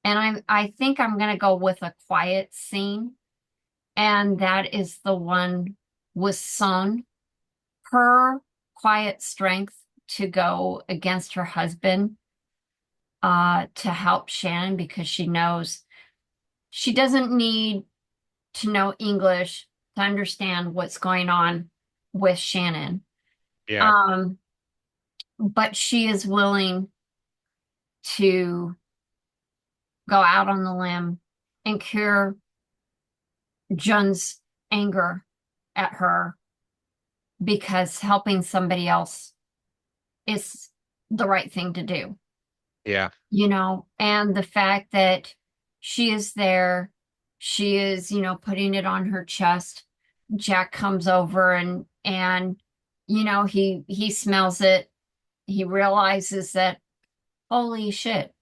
S1: and I think I'm gonna go with a quiet scene, and that is the one with Sun. Her quiet strength to go against her husband, to help Shannon because she knows she doesn't need to know English to understand what's going on with Shannon.
S2: Yeah.
S1: Um, but she is willing to go out on the limb and cure Jun's anger at her because helping somebody else is the right thing to do,
S2: Yeah.
S1: and the fact that she is there, she is, putting it on her chest. Jack comes over and he smells it. He realizes that, holy shit,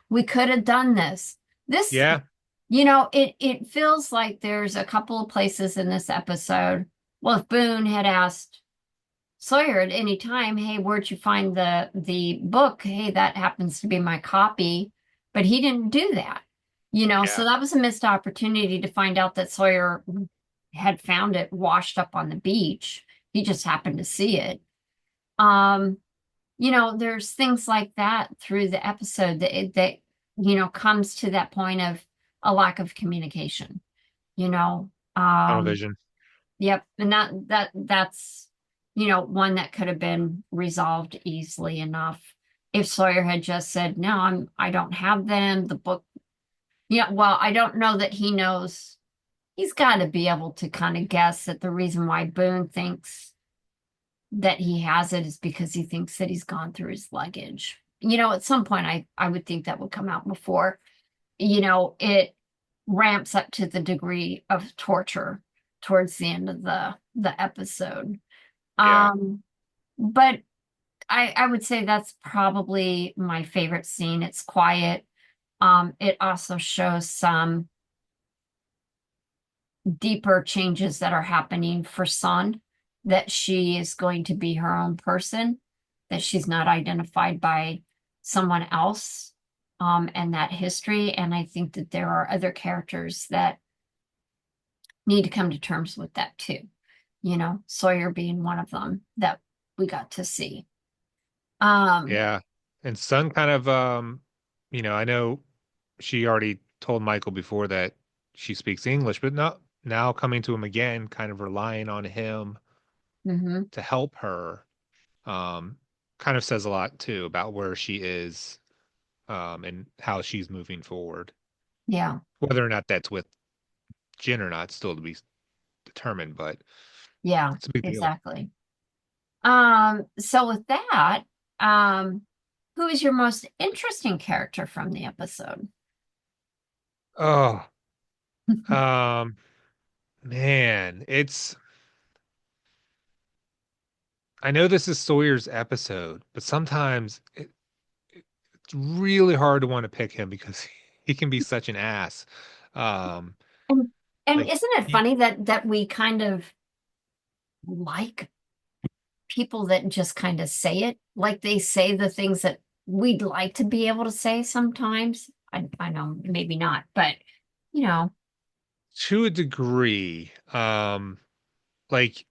S1: we could have done this. This,
S2: Yeah.
S1: it feels like there's a couple of places in this episode. Well, if Boone had asked Sawyer at any time, hey, where'd you find the book? Hey, that happens to be my copy. But he didn't do that. So
S2: Yeah.
S1: that was a missed opportunity to find out that Sawyer had found it washed up on the beach. He just happened to see it. Um, there's things like that through the episode that comes to that point of a lack of communication, you know.
S2: Tunnel
S1: Um,
S2: vision.
S1: Yep, and that's one that could have been resolved easily enough if Sawyer had just said, "No, I don't have them." The book, yeah, well, I don't know that he knows. He's got to be able to kind of guess that the reason why Boone thinks that he has it is because he thinks that he's gone through his luggage. At some point, I would think that would come out before, it ramps up to the degree of torture towards the end of the episode.
S2: Yeah.
S1: But I would say that's probably my favorite scene. It's quiet. It also shows some deeper changes that are happening for Sun, that she is going to be her own person, that she's not identified by someone else, and that history. And I think that there are other characters that need to come to terms with that too. Sawyer being one of them that we got to see. Um,
S2: Yeah. And Sun kind of, I know she already told Michael before that she speaks English, but not now coming to him again, kind of relying on him
S1: mhm,
S2: to help her, um, kind of says a lot too about where she is, and how she's moving forward.
S1: yeah,
S2: Whether or not that's with Jin or not, still to be determined, but
S1: yeah,
S2: it's a big deal.
S1: exactly. So with that, um, who is your most interesting character from the episode?
S2: Oh, um, man, I know this is Sawyer's episode, but sometimes it's really hard to want to pick him because he can be such an ass. Um,
S1: And and
S2: like
S1: isn't it
S2: you,
S1: funny that we kind of like people that just kind of say it, like they say the things that we'd like to be able to say sometimes. I know maybe not, but you know,
S2: to a degree, like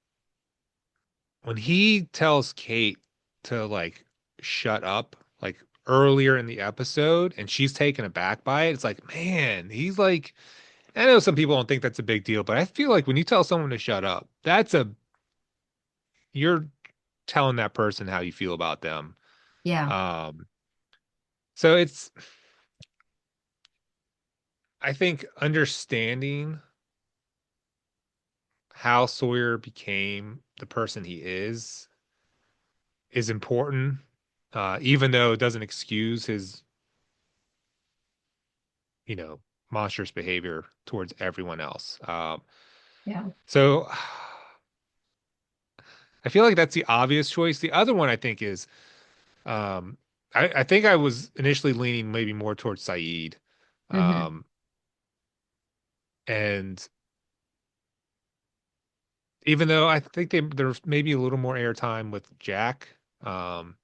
S2: when he tells Kate to like shut up, like earlier in the episode, and she's taken aback by it, it's like, man, he's like, I know some people don't think that's a big deal, but I feel like when you tell someone to shut up, you're telling that person how you feel about them.
S1: yeah.
S2: Um, so I think understanding how Sawyer became the person he is important, even though it doesn't excuse his, you know, monstrous behavior towards everyone else.
S1: Yeah.
S2: So I feel like that's the obvious choice. The other one I think is, um, I think I was initially leaning maybe more towards Saeed.
S1: Hmm.
S2: Um, and even though I think there's maybe a little more airtime with Jack, um,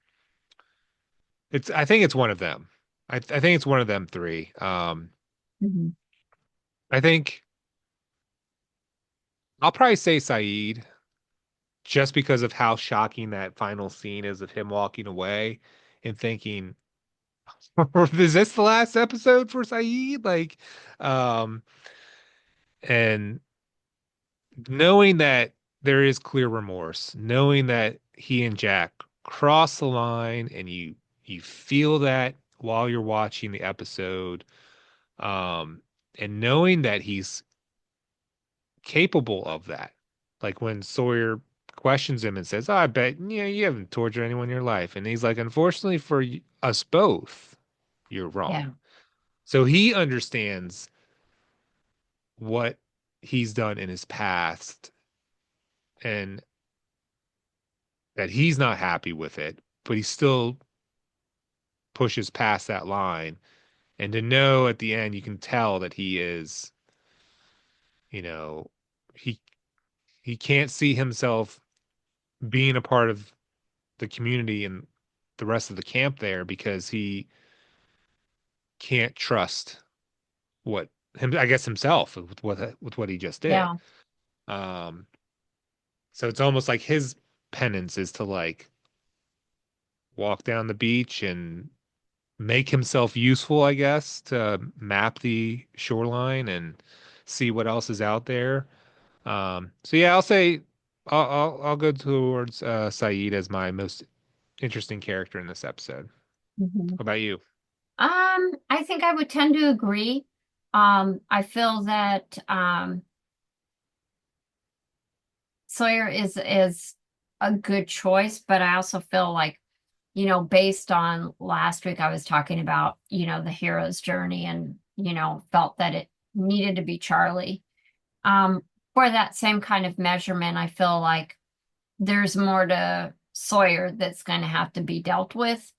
S2: I think it's one of them. I think it's one of them three.
S1: Hmm.
S2: I think I'll probably say Saeed just because of how shocking that final scene is of him walking away and thinking, is this the last episode for Saeed? Like, um, and knowing that there is clear remorse, knowing that he and Jack cross the line and you feel that while you're watching the episode, um, and knowing that he's capable of that. Like when Sawyer questions him and says, "Oh, I bet you haven't tortured anyone in your life," and he's like, "Unfortunately for us both, you're
S1: Yeah.
S2: wrong." So he understands what he's done in his past and that he's not happy with it, but he still pushes past that line. And to know at the end, you can tell that he is, you know, he he can't see himself being a part of the community and the rest of the camp there because he can't trust what him I guess himself with what he just did.
S1: Yeah.
S2: Um, so it's almost like his penance is to like walk down the beach and make himself useful, I guess, to map the shoreline and see what else is out there. So yeah, I'll say I'll go towards Saeed as my most interesting character in this episode.
S1: Hmm.
S2: What about you?
S1: I think I would tend to agree. I feel that Sawyer is a good choice, but I also feel like, based on last week, I was talking about, the hero's journey and, felt that it needed to be Charlie. Um, for that same kind of measurement, I feel like there's more to Sawyer that's going to have to be dealt with.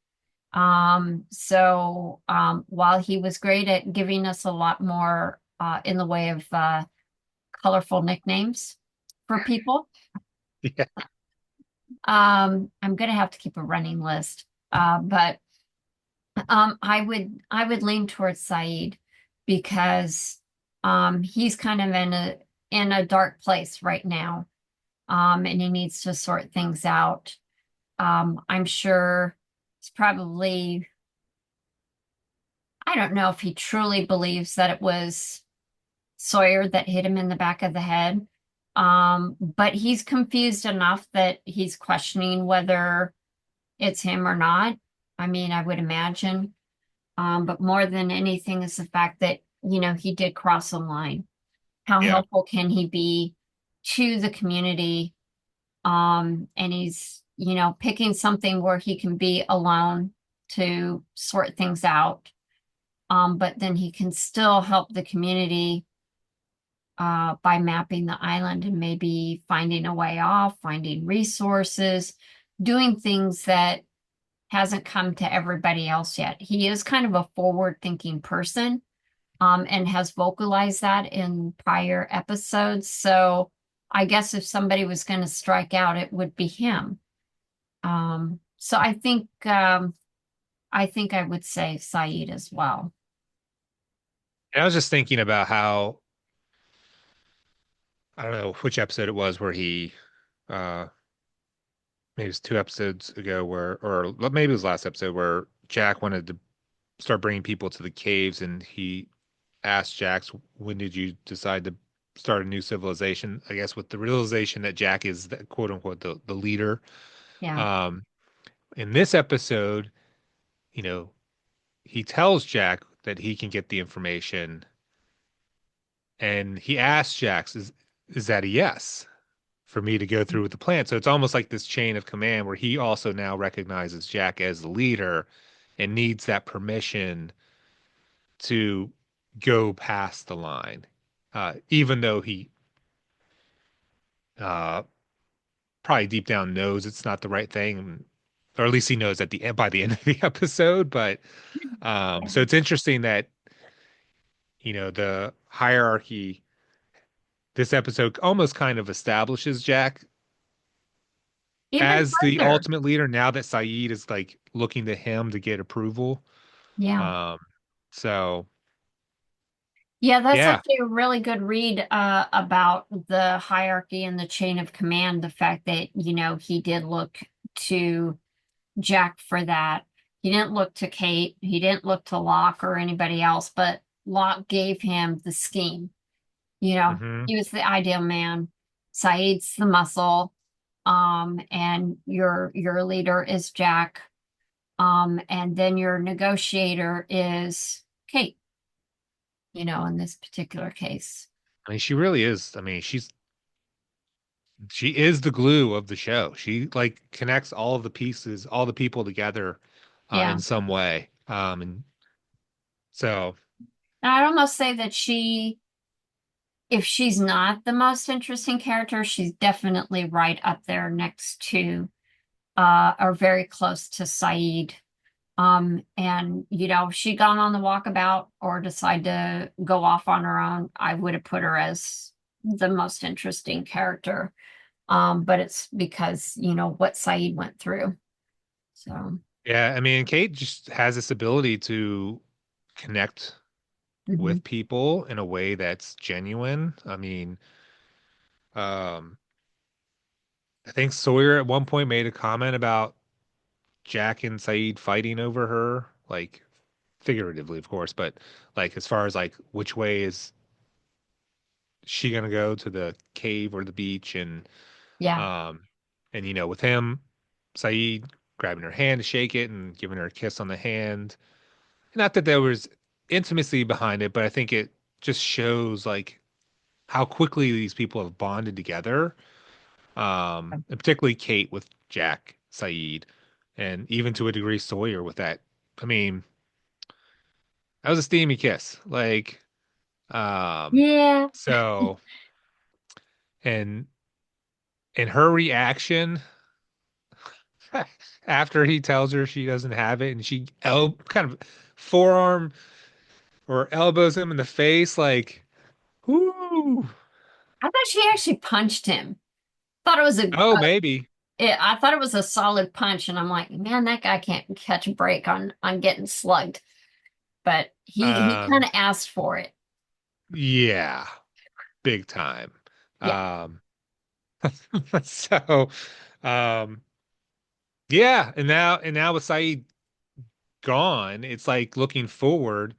S1: So while he was great at giving us a lot more in the way of colorful nicknames for people,
S2: Yeah.
S1: I'm gonna have to keep a running list. But I would lean towards Saeed because he's kind of in a dark place right now. And he needs to sort things out. I'm sure it's probably, I don't know if he truly believes that it was Sawyer that hit him in the back of the head. But he's confused enough that he's questioning whether it's him or not. I mean, I would imagine. But more than anything is the fact that, he did cross a line. How
S2: Yeah.
S1: helpful can he be to the community? And he's, picking something where he can be alone to sort things out. But then he can still help the community by mapping the island and maybe finding a way off, finding resources, doing things that hasn't come to everybody else yet. He is kind of a forward-thinking person, and has vocalized that in prior episodes. So I guess if somebody was going to strike out, it would be him. So I think I would say Saeed as well.
S2: And I was just thinking about how I don't know which episode it was where he uh maybe it was 2 episodes ago where or maybe it was last episode where Jack wanted to start bringing people to the caves and he asked Jax, when did you decide to start a new civilization? I guess with the realization that Jack is the quote unquote the leader.
S1: Yeah.
S2: Um, in this episode, you know, he tells Jack that he can get the information and he asks Jax, is that a yes for me to go through with the plan? So it's almost like this chain of command where he also now recognizes Jack as the leader and needs that permission to go past the line. Even though he uh, probably deep down knows it's not the right thing, or at least he knows at the end by the end of the episode. But so it's interesting that the hierarchy. This episode almost kind of establishes Jack
S1: Even
S2: as the
S1: further.
S2: ultimate leader now that Saeed is like looking to him to get approval.
S1: Yeah.
S2: Um, so
S1: Yeah, that's
S2: yeah.
S1: actually a really good read about the hierarchy and the chain of command. The fact that, he did look to Jack for that. He didn't look to Kate. He didn't look to Locke or anybody else, but Locke gave him the scheme.
S2: Hmm.
S1: He was the ideal man. Saeed's the muscle. And your leader is Jack. And then your negotiator is Kate, in this particular case.
S2: I mean, she really is. I mean, she is the glue of the show. She like connects all of the pieces, all the people together
S1: Yeah.
S2: in some way. And so
S1: And I'd almost say that if she's not the most interesting character, she's definitely right up there next to, or very close to Saeed. And if she'd gone on the walkabout or decide to go off on her own, I would have put her as the most interesting character. But it's because, what Saeed went through. So,
S2: yeah, I mean, Kate just has this ability to connect
S1: mhm.
S2: with people in a way that's genuine. I mean, um, I think Sawyer at one point made a comment about Jack and Saeed fighting over her, like figuratively, of course, but like as far as like which way is she gonna go to the cave or the beach
S1: Yeah,
S2: um with him, Saeed grabbing her hand to shake it and giving her a kiss on the hand. Not that there was intimacy behind it, but I think it just shows like how quickly these people have bonded together. And particularly Kate with Jack, Saeed, and even to a degree Sawyer with that. I mean, that was a steamy kiss. Like, um,
S1: yeah.
S2: so and her reaction after he tells her she doesn't have it, and she kind of forearm or elbows him in the face, like, whoo.
S1: I thought she actually punched him. Thought it was
S2: Oh, maybe.
S1: I thought it was a solid punch, and I'm like, man, that guy can't catch a break on getting slugged. But he kind
S2: Um,
S1: of asked for it.
S2: yeah, big time.
S1: Yeah,
S2: Um, so, um, yeah, and now with Saeed gone, it's like looking forward,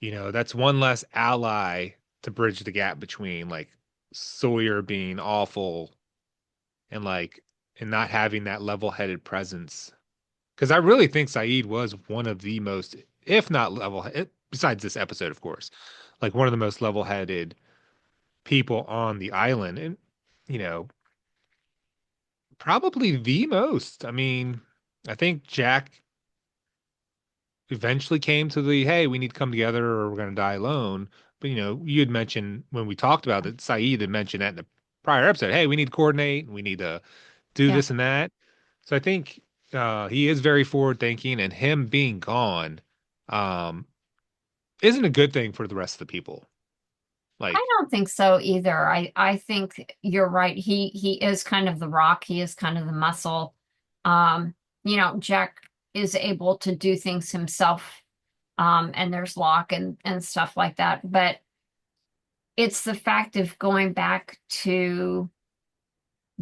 S2: that's one less ally to bridge the gap between like Sawyer being awful and not having that level-headed presence. Because I really think Saeed was one of the most, if not besides this episode, of course, like one of the most level-headed people on the island. And, you know, probably the most. I mean, I think Jack eventually came to the, hey, we need to come together or we're going to die alone. But, you had mentioned when we talked about it, Saeed had mentioned that in the prior episode, hey, we need to coordinate, we need to do
S1: yeah.
S2: this and that. So I think He is very forward thinking, and him being gone, um, isn't a good thing for the rest of the people.
S1: I
S2: Like,
S1: don't think so either. I think you're right. He is kind of the rock. He is kind of the muscle. Um, Jack is able to do things himself. And there's Locke and stuff like that. But it's the fact of going back to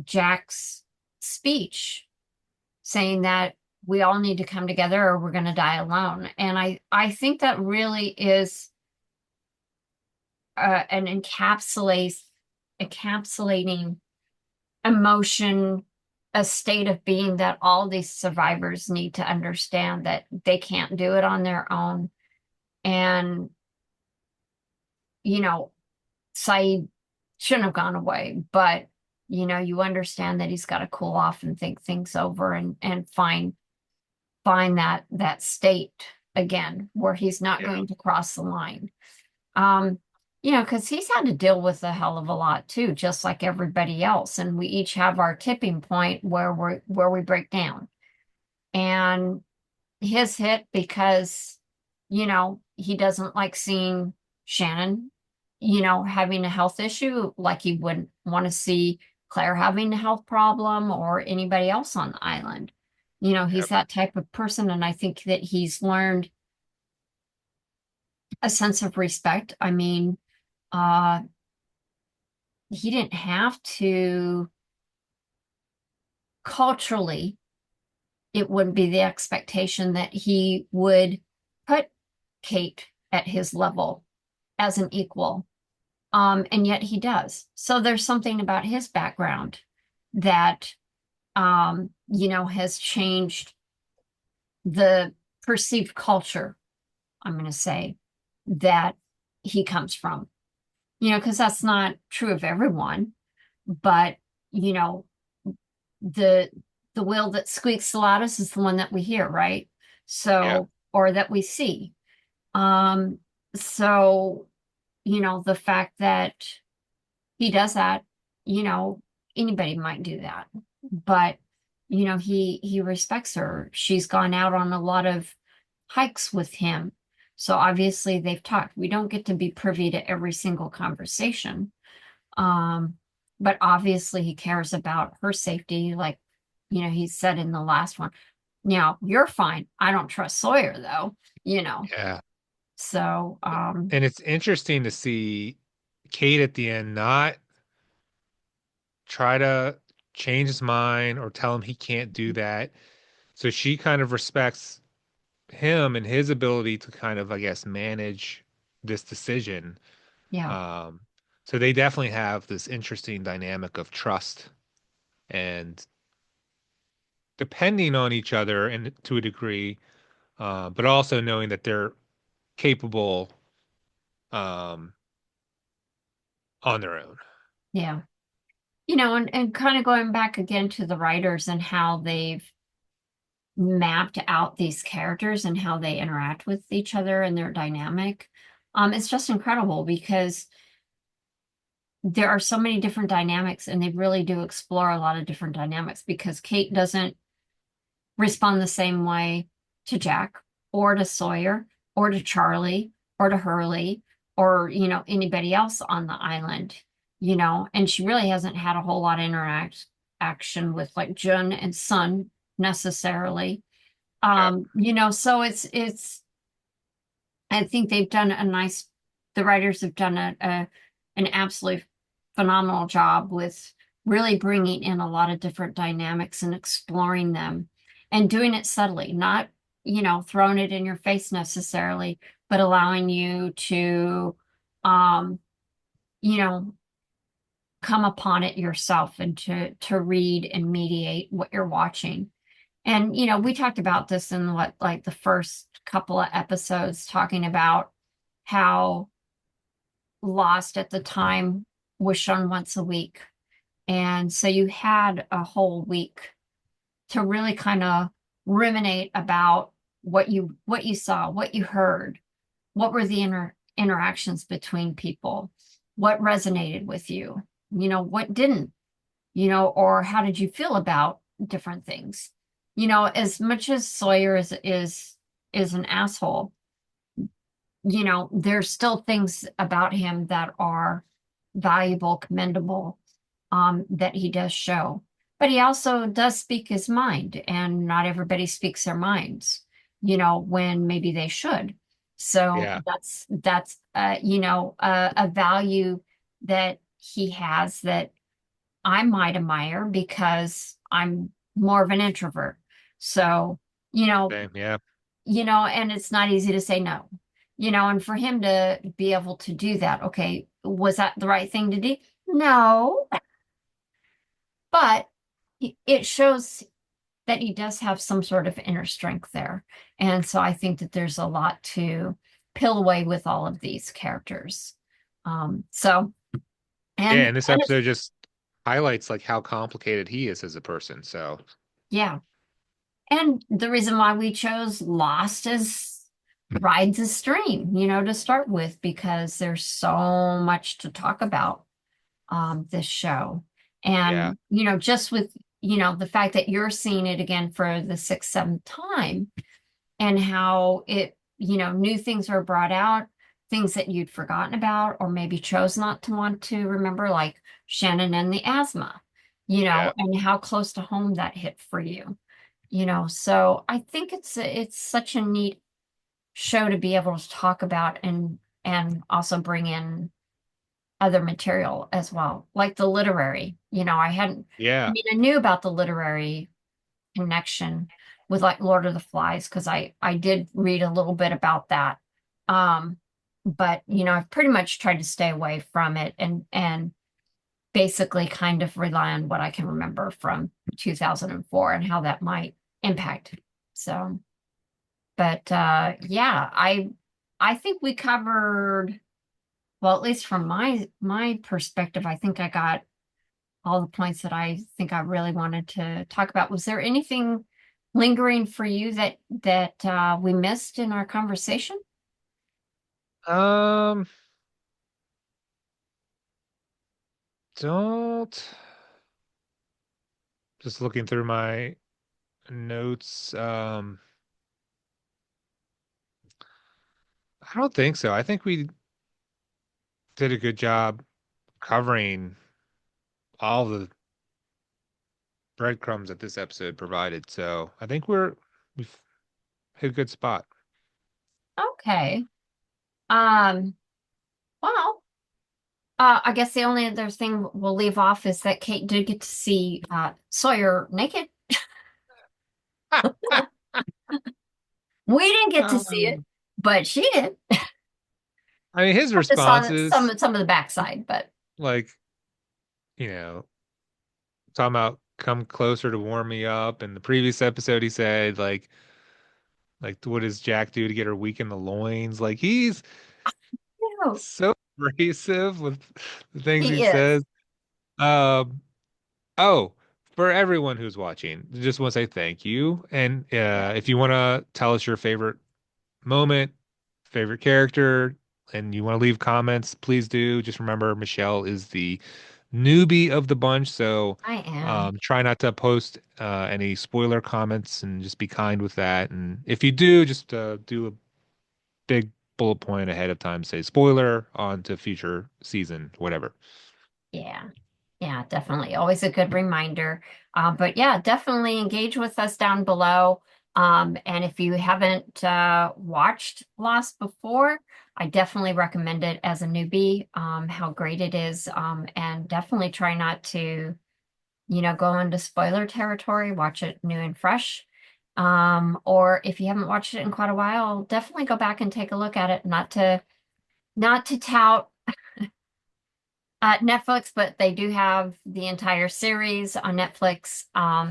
S1: Jack's speech saying that we all need to come together or we're going to die alone. And I think that really is an encapsulating emotion, a state of being that all these survivors need to understand that they can't do it on their own. And, you know, Saeed shouldn't have gone away, but you understand that he's got to cool off and think things over and find that state again where he's not
S2: yeah,
S1: going to cross the line. Um, because he's had to deal with a hell of a lot too, just like everybody else. And we each have our tipping point where we break down. And his hit because, he doesn't like seeing Shannon, having a health issue, like he wouldn't want to see Claire having a health problem or anybody else on the island.
S2: yeah,
S1: He's that type of person, and I think that he's learned a sense of respect. I mean, uh, he didn't have to culturally, it wouldn't be the expectation that he would put Kate at his level as an equal. And yet he does. So there's something about his background that, has changed the perceived culture, I'm going to say, that he comes from. Because that's not true of everyone, but, you know, the the wheel that squeaks the loudest is the one that we hear, right?
S2: yeah,
S1: So, or that we see. Um, so, the fact that he does that, you know, anybody might do that. But, he respects her. She's gone out on a lot of hikes with him. So obviously they've talked. We don't get to be privy to every single conversation. Um, but obviously he cares about her safety, like, he said in the last one. Now, you're fine. I don't trust Sawyer though, you know.
S2: yeah.
S1: So,
S2: And it's interesting to see Kate at the end not try to change his mind or tell him he can't do that. So she kind of respects him and his ability to kind of, I guess, manage this decision.
S1: yeah,
S2: Um, so they definitely have this interesting dynamic of trust and depending on each other and to a degree, but also knowing that they're capable um, on their own.
S1: yeah. And kind of going back again to the writers and how they've mapped out these characters and how they interact with each other and their dynamic. It's just incredible because there are so many different dynamics and they really do explore a lot of different dynamics because Kate doesn't respond the same way to Jack or to Sawyer or to Charlie or to Hurley or, anybody else on the island, and she really hasn't had a whole lot of action with like Jun and Sun necessarily.
S2: Yeah.
S1: So it's I think they've done the writers have done an absolute phenomenal job with really bringing in a lot of different dynamics and exploring them and doing it subtly, not, throwing it in your face necessarily, but allowing you to, um, you know, come upon it yourself and to read and mediate what you're watching. And, we talked about this in like the first couple of episodes, talking about how Lost at the time was shown once a week. And so you had a whole week to really kind of ruminate about what you saw, what you heard, what were the interactions between people, what resonated with you, what didn't, or how did you feel about different things. as much as Sawyer is an asshole, there's still things about him that are valuable, commendable, that he does show. But he also does speak his mind, and not everybody speaks their minds, when maybe they should. So
S2: Yeah,
S1: that's a value that he has that I might admire because I'm more of an introvert. So, you know,
S2: same. Yeah,
S1: and it's not easy to say no. And for him to be able to do that, okay, was that the right thing to do? No, but it shows that he does have some sort of inner strength there. And so I think that there's a lot to peel away with all of these characters. So
S2: yeah.
S1: and
S2: And this
S1: and it's
S2: episode just highlights like how complicated he is as a person. So
S1: yeah. And the reason why we chose Lost as Rides a Stream, to start with, because there's so much to talk about this show.
S2: yeah,
S1: And, just with, the fact that you're seeing it again for the sixth, seventh time and how new things are brought out, things that you'd forgotten about or maybe chose not to want to remember, like Shannon and the asthma,
S2: yeah,
S1: and how close to home that hit for you. So I think it's such a neat show to be able to talk about and also bring in other material as well, like the literary.
S2: yeah,
S1: I knew about the literary connection with like Lord of the Flies because I did read a little bit about that. Um, but I've pretty much tried to stay away from it and basically kind of rely on what I can remember from 2004 and how that might impact. So, but yeah, I think we covered, well, at least from my perspective, I think I got all the points that I think I really wanted to talk about. Was there anything lingering for you that we missed in our conversation?
S2: um, don't just looking through my notes. I don't think so. I think we did a good job covering all the breadcrumbs that this episode provided. So I think we've hit a good spot.
S1: Okay. Um, well, I guess the only other thing we'll leave off is that Kate did get to see Sawyer naked. We didn't get to see it,
S2: Um,
S1: but she did.
S2: I mean, his
S1: I just saw
S2: responses,
S1: some of the backside, but
S2: like, you know, talking about come closer to warm me up. In the previous episode, he said, like, what does Jack do to get her weak in the loins? Like, he's
S1: no,
S2: so abrasive with the things he
S1: he is.
S2: says. Um, oh, for everyone who's watching, just want to say thank you. And
S1: Yeah,
S2: if you want to tell us your favorite moment, favorite character, and you want to leave comments, please do. Just remember, Michelle is the newbie of the bunch, so
S1: I am.
S2: try not to post any spoiler comments and just be kind with that. And if you do, just do a big bullet point ahead of time, say spoiler on to future season, whatever.
S1: Yeah. Yeah, definitely. Always a good reminder. But yeah, definitely engage with us down below. And if you haven't watched Lost before, I definitely recommend it as a newbie, how great it is. And definitely try not to, go into spoiler territory. Watch it new and fresh. Or if you haven't watched it in quite a while, definitely go back and take a look at it. Not to tout Netflix, but they do have the entire series on Netflix.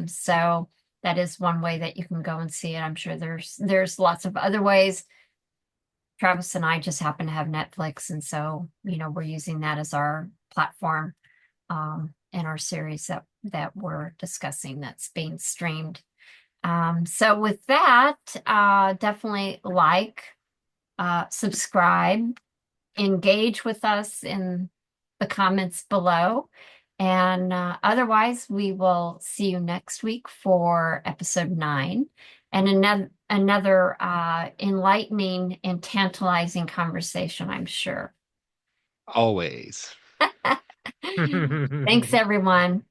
S1: So that is one way that you can go and see it. I'm sure there's lots of other ways. Travis and I just happen to have Netflix, and so we're using that as our platform in our series that we're discussing that's being streamed. So with that, definitely subscribe, engage with us in the comments below. And otherwise, we will see you next week for episode 9 and another enlightening and tantalizing conversation, I'm sure.
S2: Always.
S1: Thanks, everyone.